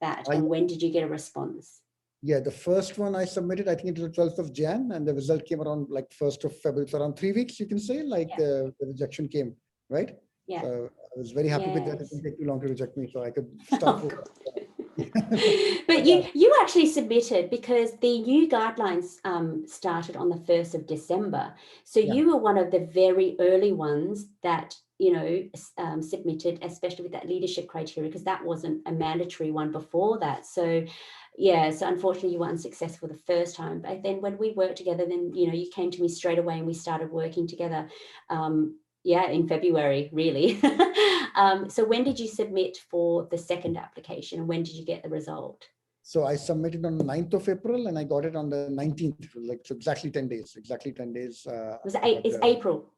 that, and when did you get a response? The first one I submitted, I think it was the 12th of Jan, and the result came around like 1st of February. So around 3 weeks, you can say, the rejection came. Right? So I was very happy with that. It didn't take too long to reject me, so I could start. But you actually submitted because the new guidelines started on the 1st of December. So you were one of the very early ones that submitted, especially with that leadership criteria, because that wasn't a mandatory one before that. So so unfortunately you were unsuccessful the first time, but then when we worked together, then you came to me straight away and we started working together. Yeah, in February, really. So when did you submit for the second application, and when did you get the result? So I submitted on the 9th of April and I got it on the 19th, like so exactly 10 days, exactly 10 days. Was it I got it's April?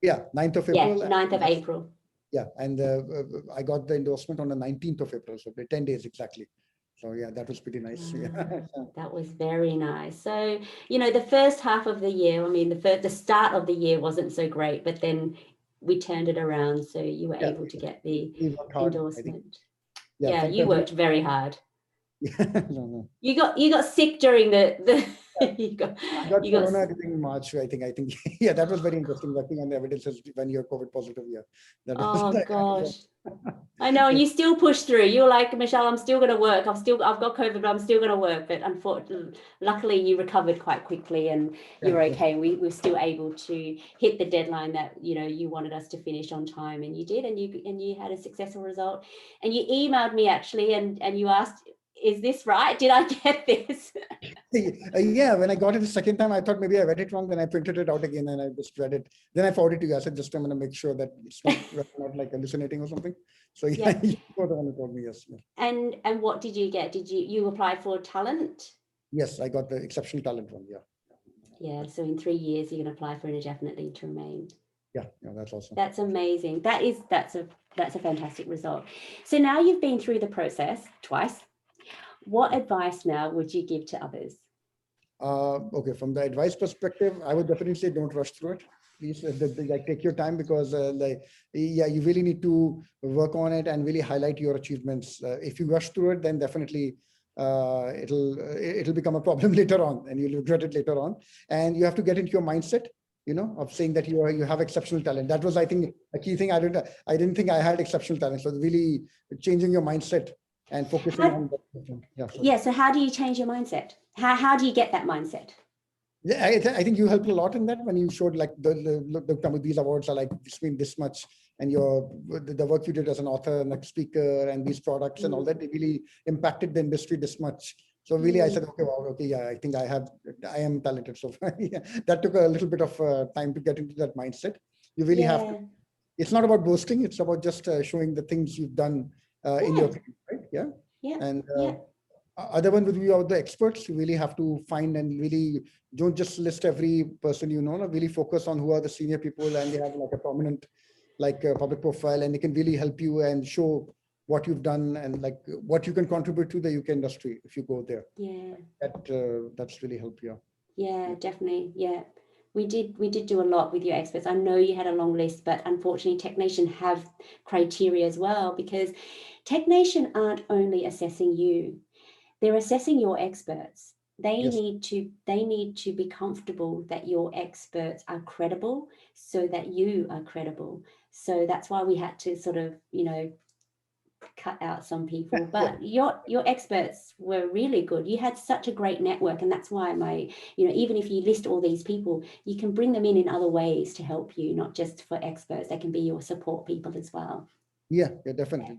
yeah, 9th of Yeah, April. 9th of April. Yeah, and I got the endorsement on the 19th of April, so 10 days exactly. So yeah, that was pretty nice. Yeah. That was very nice. So, you know, the first half of the year, I mean, the start of the year wasn't so great, but then we turned it around. So you were Yeah, able to get the we worked hard, I think. endorsement. Yeah, Yeah, from you February. worked very hard. Yeah, no. You got sick during the you got I got you got corona during March, I think. Yeah, that was very interesting, working on the evidences when you're COVID positive. Yeah, that was. oh gosh. I know, and you still push through. You're like, Michelle, I'm still going to work. I've got COVID, but I'm still going to work. But unfortunately, luckily, you recovered quite quickly, and you're okay. And we were still able to hit the deadline that you wanted us to finish on time, and you did, and you had a successful result. And you emailed me actually, and you asked, "Is this right? Did I get this?" Yeah, when I got it the second time, I thought maybe I read it wrong. Then I printed it out again and I just read it. Then I forwarded to you. I said, just I'm going to make sure that it's not like hallucinating or something. So yeah, you were the one who told me, yes. And what did you get? Did you apply for talent? Yes, I got the exceptional talent one. Yeah. Yeah. So in 3 years, you can apply for indefinite leave to remain. Yeah, that's awesome. That's amazing. That's a fantastic result. So now you've been through the process twice. What advice now would you give to others? Okay, from the advice perspective, I would definitely say don't rush through it. Please, like take your time, because you really need to work on it and really highlight your achievements. If you rush through it, then definitely it'll become a problem later on, and you'll regret it later on. And you have to get into your mindset, of saying that you have exceptional talent. That was, I think, a key thing. I didn't think I had exceptional talent. So really changing your mindset and focusing on that. Yeah. So how do you change your mindset? How do you get that mindset? Yeah, I think you helped a lot in that when you showed like the these awards are like this much, and the work you did as an author and a speaker and these products and all that, it really impacted the industry this much. So really, I said, okay, wow, okay, yeah, I think I am talented. So yeah, that took a little bit of time to get into that mindset. You really have to. It's not about boasting; it's about just showing the things you've done in your career, right? Yeah. Yeah. And other one would be about the experts. You really have to find and really don't just list every person really focus on who are the senior people, and they have like a prominent public profile, and they can really help you and show what you've done and like what you can contribute to the UK industry if you go there. Yeah. That's really help you. Yeah, definitely. Yeah. We did do a lot with your experts. I know you had a long list, but unfortunately Technation have criteria as well, because Technation aren't only assessing you. They're assessing your experts. They need to be comfortable that your experts are credible, so that you are credible. So that's why we had to sort of, cut out some people. But your experts were really good. You had such a great network, and that's why even if you list all these people, you can bring them in other ways to help you, not just for experts. They can be your support people as well. Yeah, definitely.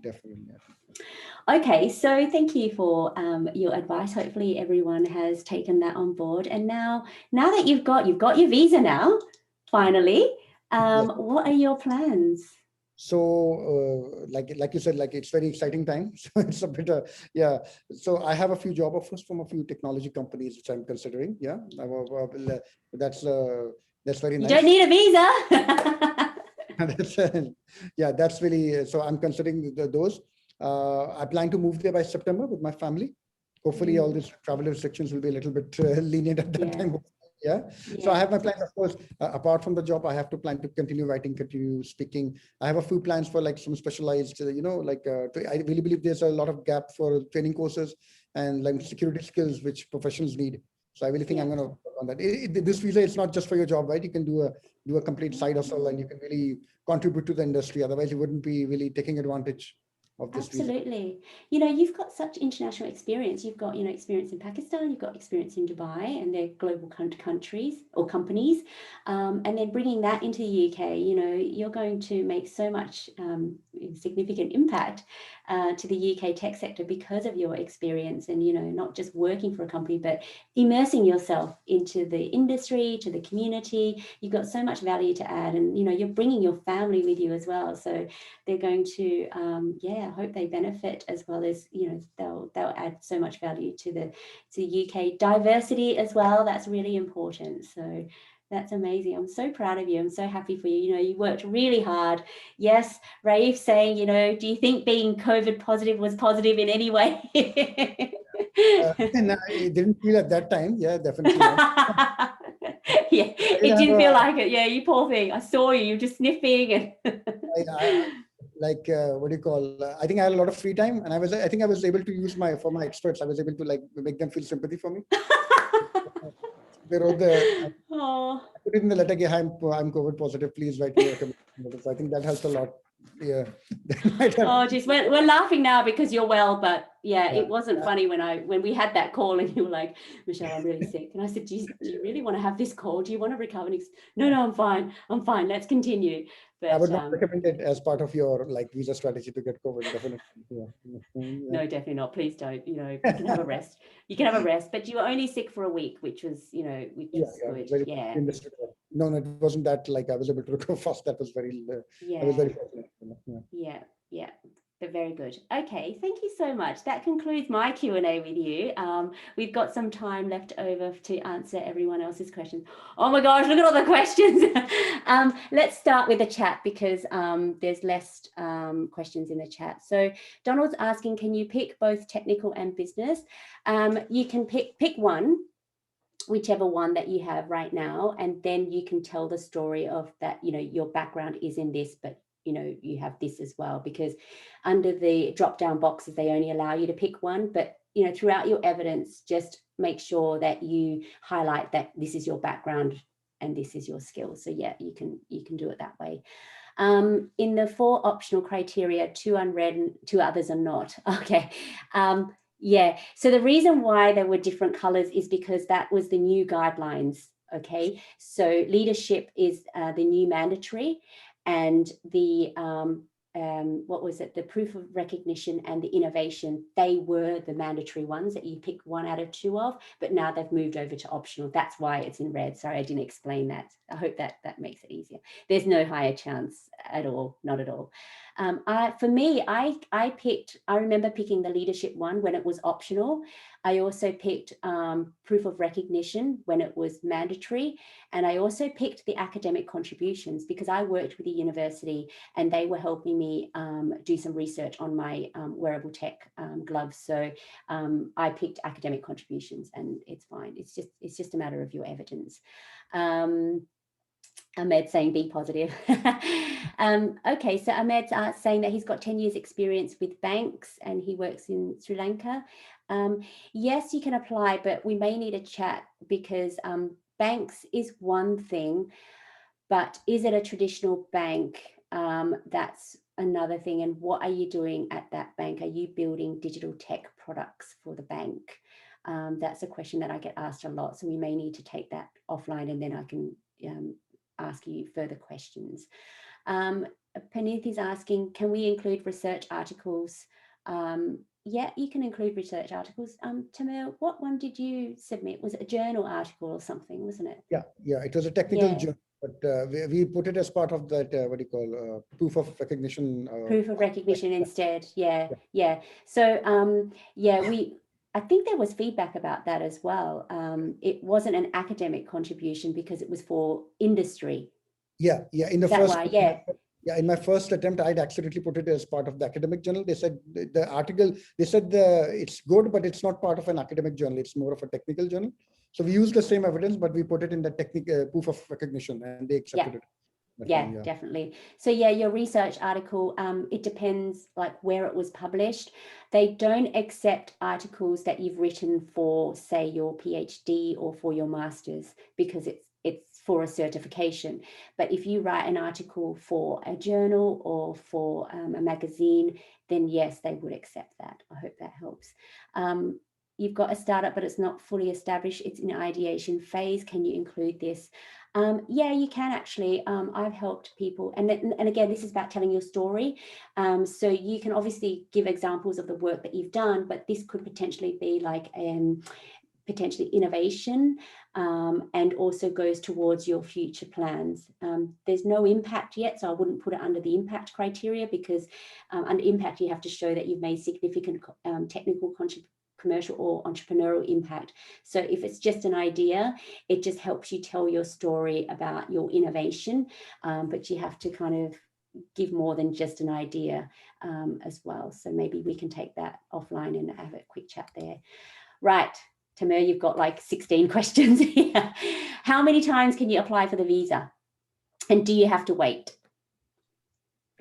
Okay, so thank you for your advice. Hopefully everyone has taken that on board. And now that you've got your visa now, finally, what are your plans? So like you said, like it's very exciting time. So it's a bit so I have a few job offers from a few technology companies which I'm considering. Yeah, that's very nice. You don't need a visa. That's really, so I'm considering those. I plan to move there by September with my family. Hopefully all these travel restrictions will be a little bit lenient at that time. Yeah. So I have my plans, of course. Apart from the job, I have to plan to continue writing, continue speaking. I have a few plans for like some specialized, I really believe there's a lot of gap for training courses and like security skills which professionals need. So I really think I'm going to work on that. This visa, it's not just for your job, right? You can do a complete side hustle, and you can really contribute to the industry. Otherwise, you wouldn't be really taking advantage of this visa. Absolutely. You know, you've got such international experience. You've got, you know, experience in Pakistan, you've got experience in Dubai, and they're global countries or companies. And then bringing that into the UK, you know, you're going to make so much significant impact to the UK tech sector because of your experience and, you know, not just working for a company, but immersing yourself into the industry, to the community. You've got so much value to add, and, you know, you're bringing your family with you as well. So they're going to, I hope they benefit as well as, you know, they'll add so much value to the UK diversity as well. That's really important. So that's amazing. I'm so proud of you. I'm so happy for you. You know, you worked really hard. Yes, Rafe saying, you know, do you think being COVID positive was positive in any way? And I didn't feel at that time. Yeah, definitely not. Yeah, it didn't feel like it. Yeah, you poor thing. I saw you. You're just sniffing. And like what do you call? I think I had a lot of free time, and I think I was able to use for my experts. I was able to like make them feel sympathy for me. They wrote Oh. I put it in the letter. "Hi, I'm COVID positive. Please write me a recommendation." So I think that helped a lot. Yeah. Oh, geez, we're laughing now because you're well, but yeah, it wasn't funny when we had that call and you were like, "Michelle, I'm really sick," and I said, "Do you really want to have this call? Do you want to recover?" No, I'm fine. Let's continue. But I would not recommend it as part of your like visa strategy to get COVID. Definitely. Yeah. No, definitely not. Please don't. You know, you can have a rest. You can have a rest, but you were only sick for a week, which was, you know, which is good. Yeah. No, it wasn't that like I was able to recover fast. That was very. I was very fortunate. Yeah. But very good. Okay, thank you so much. That concludes my Q&A with you. We've got some time left over to answer everyone else's questions. Oh my gosh, look at all the questions. Let's start with the chat because there's less questions in the chat. So Donald's asking, can you pick both technical and business? You can pick one, whichever one that you have right now, and then you can tell the story of that, you know, your background is in this, but you know, you have this as well, because under the drop down boxes, they only allow you to pick one, but you know, throughout your evidence, just make sure that you highlight that this is your background and this is your skill. So yeah, you can do it that way. In the 4 optional criteria, 2 unread and 2 others are not. Okay. Yeah, so the reason why there were different colors is because that was the new guidelines. Okay, so leadership is the new mandatory, and the what was it, the proof of recognition and the innovation, they were the mandatory ones that you pick 1 out of 2 of, but now they've moved over to optional. That's why it's in red. Sorry, I didn't explain that. I hope that makes it easier. There's no higher chance at all, not at all. For me, I remember picking the leadership one when it was optional. I also picked proof of recognition when it was mandatory. And I also picked the academic contributions because I worked with the university and they were helping me do some research on my wearable tech gloves. So I picked academic contributions and it's fine. It's just a matter of your evidence. Ahmed saying be positive. Okay, so Ahmed's saying that he's got 10 years experience with banks and he works in Sri Lanka. Yes, you can apply, but we may need a chat because banks is one thing, but is it a traditional bank? That's another thing. And what are you doing at that bank? Are you building digital tech products for the bank? That's a question that I get asked a lot. So we may need to take that offline and then I can ask you further questions. Panith is asking, can we include research articles? Yeah, you can include research articles. Taimur, what one did you submit? Was it a journal article or something, wasn't it? Yeah, it was a technical journal, but we put it as part of that, what do you call, proof of recognition. Proof of recognition instead, yeah. So, I think there was feedback about that as well. It wasn't an academic contribution because it was for industry. Yeah, in the Is that first, why? Yeah, in my first attempt, I'd accidentally put it as part of the academic journal. They said the article, it's good, but it's not part of an academic journal. It's more of a technical journal. So we used the same evidence, but we put it in the technical proof of recognition and they accepted it. Yeah, definitely. So yeah, your research article, it depends like where it was published. They don't accept articles that you've written for, say, your PhD or for your master's because it's for a certification. But if you write an article for a journal or for a magazine, then yes, they would accept that. I hope that helps. You've got a startup, but it's not fully established. It's in ideation phase. Can you include this? Yeah, you can actually. I've helped people. And again, this is about telling your story. So you can obviously give examples of the work that you've done, but this could potentially be like potentially innovation, and also goes towards your future plans. There's no impact yet, so I wouldn't put it under the impact criteria, because under impact, you have to show that you've made significant technical, commercial or entrepreneurial impact. So if it's just an idea, it just helps you tell your story about your innovation, but you have to kind of give more than just an idea as well. So maybe we can take that offline and have a quick chat there. Right, Taimur, you've got like 16 questions here. How many times can you apply for the visa? And do you have to wait?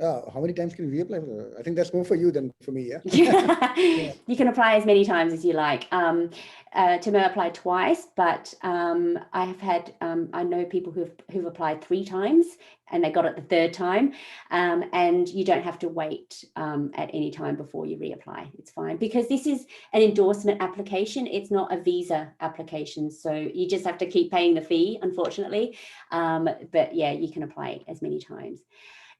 How many times can we apply? I think that's more for you than for me, yeah? Yeah. You can apply as many times as you like. Taimur applied twice, but I have had, I know people who've applied 3 times and they got it the 3rd time, and you don't have to wait at any time before you reapply. It's fine, because this is an endorsement application. It's not a visa application. So you just have to keep paying the fee, unfortunately. But yeah, you can apply as many times.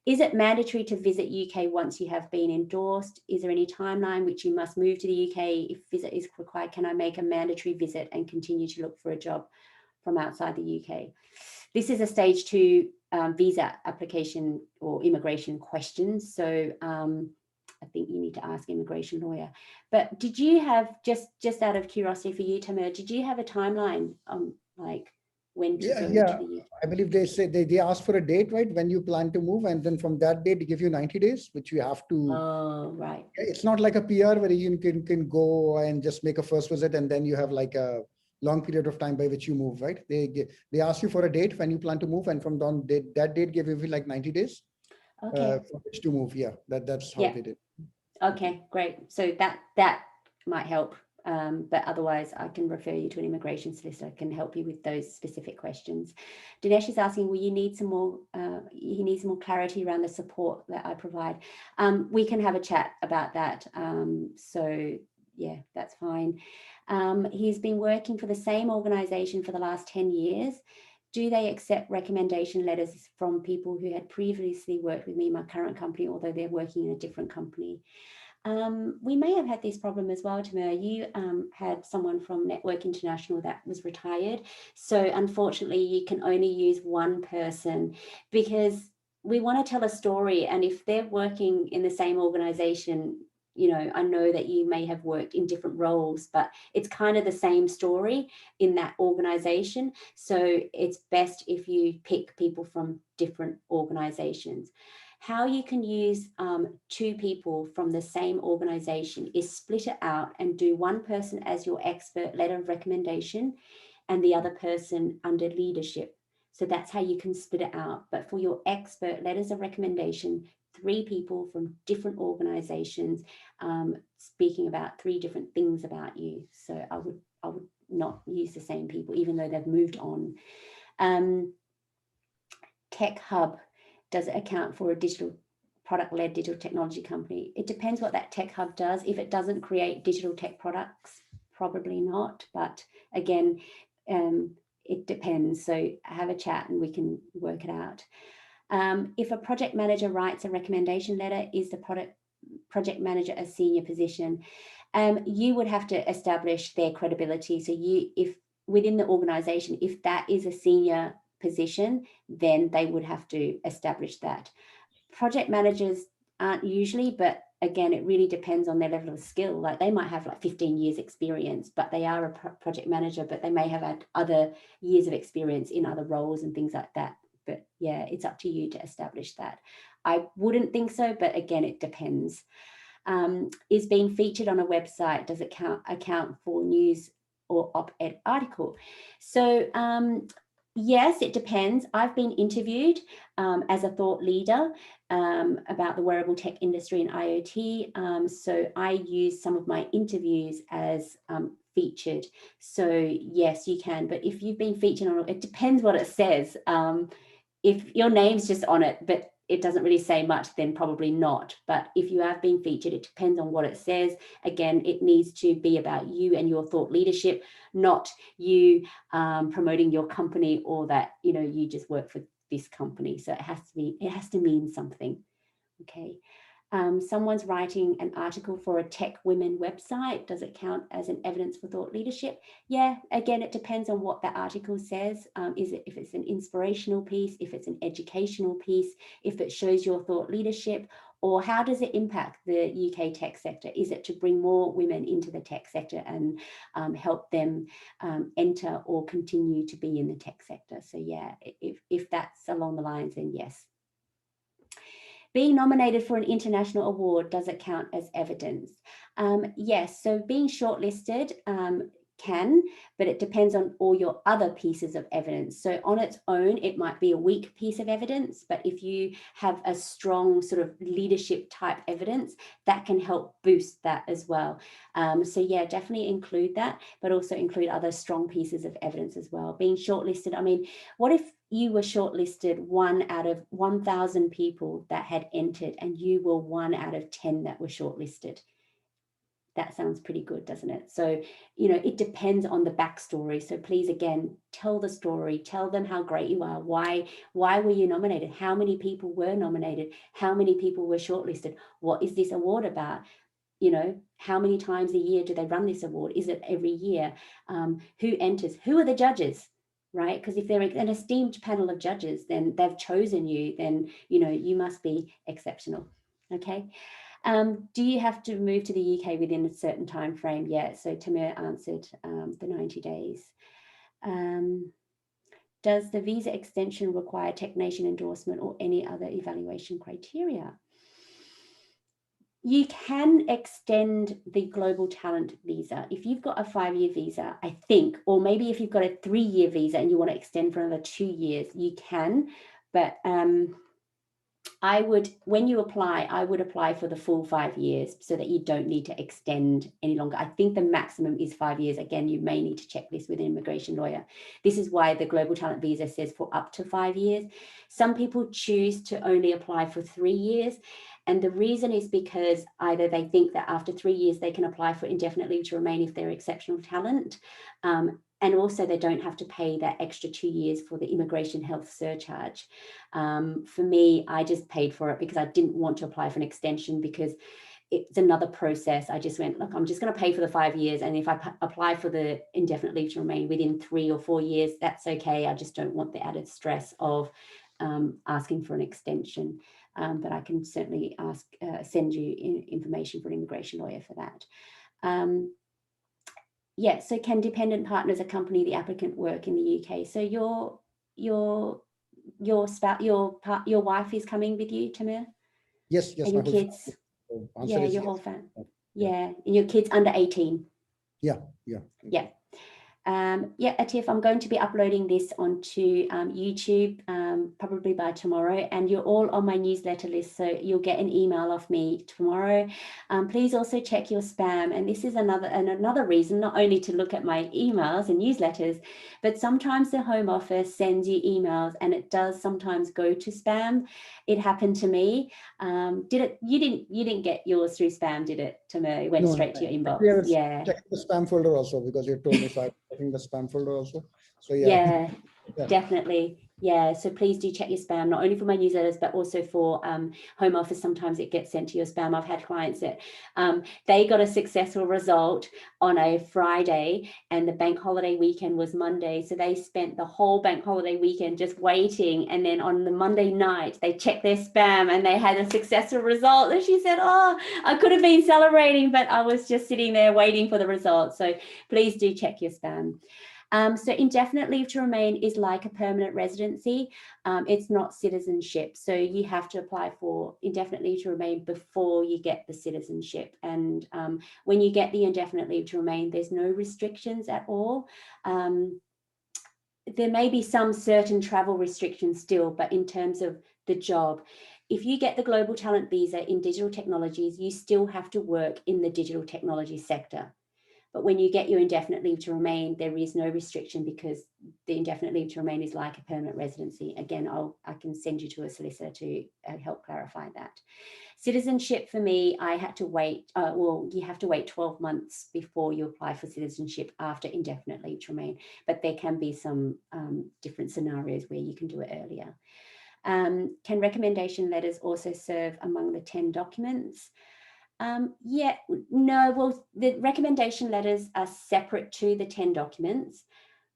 Is it mandatory to visit UK once you have been endorsed? Is there any timeline which you must move to the UK? If visit is required, can I make a mandatory visit and continue to look for a job from outside the UK? This is a stage 2 visa application or immigration questions. So I think you need to ask immigration lawyer. But did you have, just out of curiosity for you, Taimur, did you have a timeline like when to go to the UK? I believe they say they ask for a date, right, when you plan to move, and then from that date they give you 90 days, which you have to. Oh, right. It's not like a PR where you can go and just make a first visit and then you have like a long period of time by which you move, right? They ask you for a date when you plan to move, and from that date give you like 90 days Okay. for which to move. Yeah, that's how they did. Okay, great. So that might help. But otherwise, I can refer you to an immigration solicitor, can help you with those specific questions. Dinesh is asking, will you need some more, he needs some more clarity around the support that I provide. We can have a chat about that. So yeah, that's fine. He's been working for the same organization for the last 10 years. Do they accept recommendation letters from people who had previously worked with me in my current company, although they're working in a different company? We may have had this problem as well, Taimur. You had someone from Network International that was retired. So unfortunately, you can only use one person, because we want to tell a story. And if they're working in the same organization, you know, I know that you may have worked in different roles, but it's kind of the same story in that organization. So it's best if you pick people from different organizations. How you can use 2 people from the same organization is split it out and do one person as your expert letter of recommendation and the other person under leadership. So that's how you can split it out. But for your expert letters of recommendation, 3 people from different organizations speaking about 3 different things about you. So I would not use the same people, even though they've moved on. Tech Hub, does it account for a digital product-led digital technology company? It depends what that tech hub does. If it doesn't create digital tech products, probably not. But again, it depends. So have a chat and we can work it out. If a project manager writes a recommendation letter, is the project manager a senior position? You would have to establish their credibility. So if within the organization, if that is a senior position, then they would have to establish that. Project managers aren't usually, but again, it really depends on their level of skill. Like they might have like 15 years experience, but they are a project manager, but they may have had other years of experience in other roles and things like that. But yeah, it's up to you to establish that. I wouldn't think so, but again, it depends. Is being featured on a website, does it account for news or op-ed article? So yes, it depends. I've been interviewed as a thought leader about the wearable tech industry and IoT. So I use some of my interviews as featured. So yes, you can, but if you've been featured on, it depends what it says. If your name's just on it, but it doesn't really say much, then probably not. But if you have been featured, it depends on what it says. Again, it needs to be about you and your thought leadership, not you promoting your company, or that, you know, you just work for this company. So it has to mean something. Okay. Someone's writing an article for a tech women website. Does it count as an evidence for thought leadership? Yeah, again, it depends on what that article says. If it's an inspirational piece, if it's an educational piece, if it shows your thought leadership, or how does it impact the UK tech sector? Is it to bring more women into the tech sector and help them enter or continue to be in the tech sector? So yeah, if that's along the lines, then yes. Being nominated for an international award, does it count as evidence? Yes, so being shortlisted can, but it depends on all your other pieces of evidence. So on its own, it might be a weak piece of evidence, but if you have a strong sort of leadership type evidence, that can help boost that as well. So yeah, definitely include that, but also include other strong pieces of evidence as well. Being shortlisted, I mean, what if you were shortlisted 1 out of 1,000 people that had entered and you were 1 out of 10 that were shortlisted? That sounds pretty good, doesn't it? So, you know, it depends on the backstory. So please, again, tell the story, tell them how great you are. Why were you nominated? How many people were nominated? How many people were shortlisted? What is this award about? You know, how many times a year do they run this award? Is it every year? Who enters? Who are the judges? Right? Because if they're an esteemed panel of judges, then they've chosen you, then, you know, you must be exceptional. Okay. Do you have to move to the UK within a certain time frame? Yeah, so Taimur answered the 90 days. Does the visa extension require technician endorsement or any other evaluation criteria? You can extend the global talent visa. If you've got a 5-year visa, I think, or maybe if you've got a 3-year visa and you want to extend for another 2 years, you can, but I would, when you apply, I would apply for the full 5 years so that you don't need to extend any longer. I think the maximum is 5 years. Again, you may need to check this with an immigration lawyer. This is why the global talent visa says for up to 5 years. Some people choose to only apply for 3 years. And the reason is because either they think that after 3 years, they can apply for indefinite leave to remain if they're exceptional talent. And also they don't have to pay that extra 2 years for the immigration health surcharge. For me, I just paid for it because I didn't want to apply for an extension because it's another process. I just went, look, I'm just going to pay for the 5 years. And if I apply for the indefinite leave to remain within 3 or 4 years, that's okay. I just don't want the added stress of asking for an extension. But I can certainly send you information for an immigration lawyer for that. Yeah, so can dependent partners accompany the applicant work in the UK? So your spouse, your wife is coming with you, Taimur? Yes, And my your whole kids? family. So Yeah, answer is your yes. whole family. Yeah, and your kids under 18? Yeah. Yeah. Yeah, Atif, I'm going to be uploading this onto YouTube probably by tomorrow, and you're all on my newsletter list, so you'll get an email off me tomorrow. Please also check your spam, and this is another reason not only to look at my emails and newsletters, but sometimes the Home Office sends you emails, and it does sometimes go to spam. It happened to me. You didn't get yours through spam, did it, Taimur? It went straight to your inbox. Yeah. Check the spam folder also because you told me, so I'm checking the spam folder also. So yeah. Definitely. Yeah. So please do check your spam, not only for my newsletters, but also for Home Office. Sometimes it gets sent to your spam. I've had clients that they got a successful result on a Friday and the bank holiday weekend was Monday. So they spent the whole bank holiday weekend just waiting. And then on the Monday night, they checked their spam and they had a successful result. And she said, oh, I could have been celebrating, but I was just sitting there waiting for the result. So please do check your spam. So indefinite leave to remain is like a permanent residency. It's not citizenship. So you have to apply for indefinite leave to remain before you get the citizenship. And when you get the indefinite leave to remain, there's no restrictions at all. There may be some certain travel restrictions still, but in terms of the job, if you get the global talent visa in digital technologies, you still have to work in the digital technology sector. But when you get your indefinite leave to remain, there is no restriction, because the indefinite leave to remain is like a permanent residency. Again, I can send you to a solicitor to help clarify that. Citizenship, for me, I had to wait, well, you have to wait 12 months before you apply for citizenship after indefinite leave to remain, but there can be some different scenarios where you can do it earlier. Can recommendation letters also serve among the 10 documents? Yeah, no, well, the recommendation letters are separate to the 10 documents,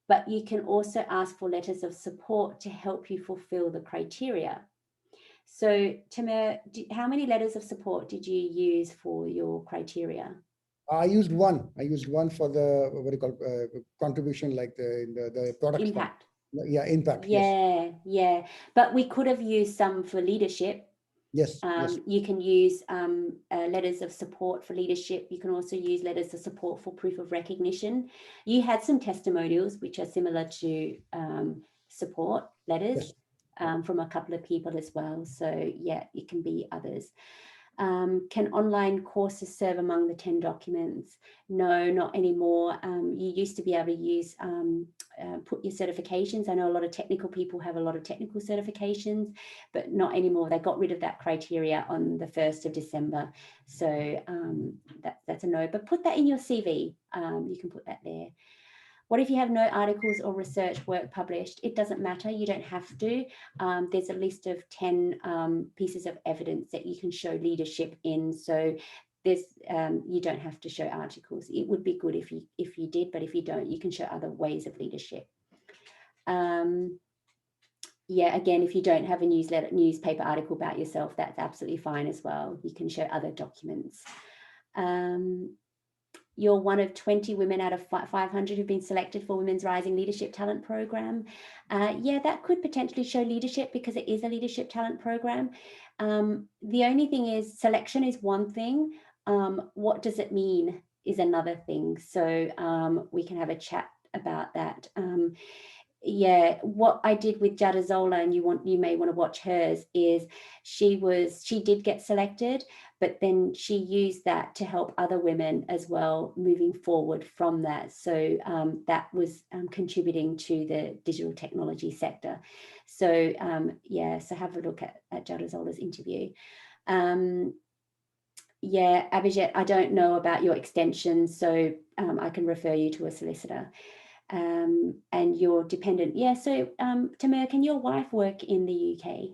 but you can also ask for letters of support to help you fulfill the criteria. So, Taimur, how many letters of support did you use for your criteria? I used one. I used one for the, what do you call, contribution, like the product Impact. Yeah, impact. Yes. Yeah. But we could have used some for leadership. Yes. Yes. You can use letters of support for leadership. You can also use letters of support for proof of recognition. You had some testimonials which are similar to support letters. Yes. From a couple of people as well. So yeah, it can be others. Can online courses serve among the 10 documents? No, not anymore. You used to be able to use, put your certifications. I know a lot of technical people have a lot of technical certifications, but not anymore. They got rid of that criteria on the 1st of December. So that's a no, but put that in your CV. You can put that there. What if you have no articles or research work published? It doesn't matter. You don't have to. There's a list of 10 pieces of evidence that you can show leadership in. So there's you don't have to show articles. It would be good if you did, but if you don't, you can show other ways of leadership. Yeah, again, if you don't have a newspaper article about yourself, that's absolutely fine as well. You can show other documents. You're one of 20 women out of 500 who've been selected for Women's Rising Leadership Talent Program. Yeah, that could potentially show leadership because it is a leadership talent program. The only thing is, selection is one thing. What does it mean is another thing. So we can have a chat about that. Yeah, what I did with Jadazola, and you may want to watch hers, is she did get selected, but then she used that to help other women as well moving forward from that. So that was contributing to the digital technology sector. So yeah, so have a look at Jadazola's interview. Yeah, Abhijit, I don't know about your extension, so I can refer you to a solicitor. And your dependent. Yeah, so Taimur, can your wife work in the UK?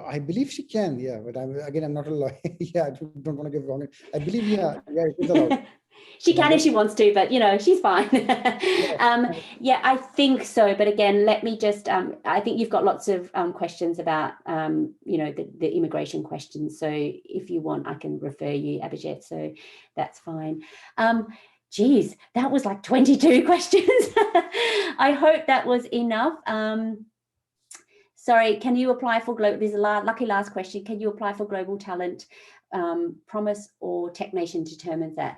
I believe she can, yeah, but I'm not a lawyer. Yeah, I don't want to give wrong. I believe, yeah, it is allowed. She can if she wants to, but she's fine. Yeah, I think so. But again, let me just, I think you've got lots of questions about, the immigration questions. So if you want, I can refer you, Abhijit. So that's fine. Geez, that was like 22 questions. I hope that was enough. Sorry, can you apply for global? There's a lucky last question. Can you apply for global talent? Promise or TechNation determines that.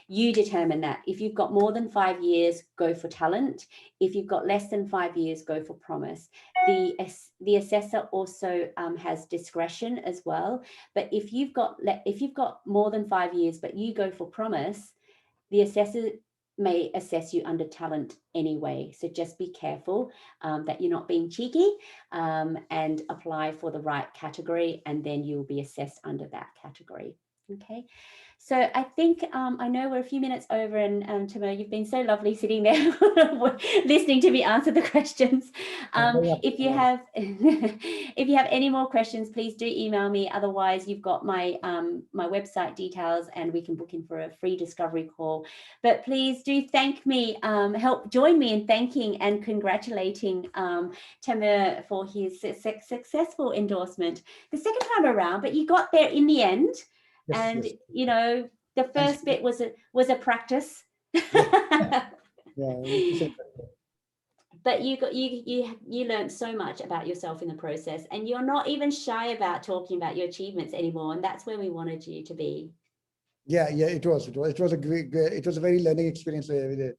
You determine that. If you've got more than 5 years, go for talent. If you've got less than 5 years, go for promise. The assessor also has discretion as well. But if you've got more than 5 years, but you go for promise, the assessor may assess you under talent anyway. So just be careful that you're not being cheeky and apply for the right category, and then you'll be assessed under that category. Okay. So I think I know we're a few minutes over, and Taimur, you've been so lovely sitting there listening to me answer the questions. If you have any more questions, please do email me. Otherwise, you've got my my website details, and we can book in for a free discovery call. But please do thank me, help join me in thanking and congratulating Taimur for his successful endorsement the second time around. But you got there in the end. Yes, and yes. The first bit was a practice. Yeah. But you learned so much about yourself in the process, and you're not even shy about talking about your achievements anymore, and that's where we wanted you to be. Yeah, it was a it was a very learning experience, with a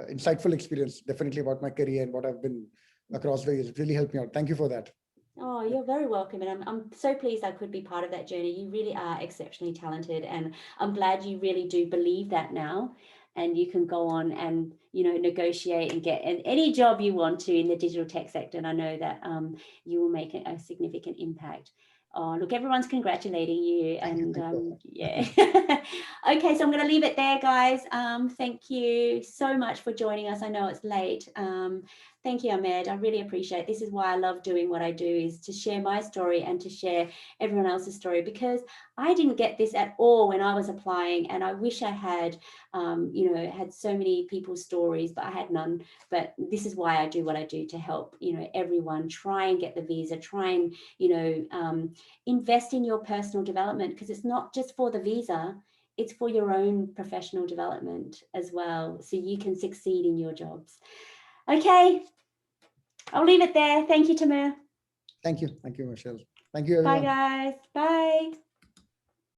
insightful experience, definitely, about my career and what I've been across the years. It really helped me out. Thank you for that. Oh, you're very welcome. And I'm so pleased I could be part of that journey. You really are exceptionally talented. And I'm glad you really do believe that now. And you can go on and, you know, negotiate and get any job you want to in the digital tech sector. And I know that you will make a significant impact. Oh, look, everyone's congratulating you. And yeah. Okay, so I'm going to leave it there, guys. Thank you so much for joining us. I know it's late. Thank you, Ahmed. I really appreciate it. This is why I love doing what I do, is to share my story and to share everyone else's story, because I didn't get this at all when I was applying, and I wish I had, you know, had so many people's stories, but I had none. But this is why I do what I do, to help, you know, everyone try and get the visa, try and, you know, invest in your personal development, because it's not just for the visa, it's for your own professional development as well, so you can succeed in your jobs. Okay, I'll leave it there. Thank you, Taimur. Thank you, Michelle. Thank you, everyone. Bye, guys. Bye.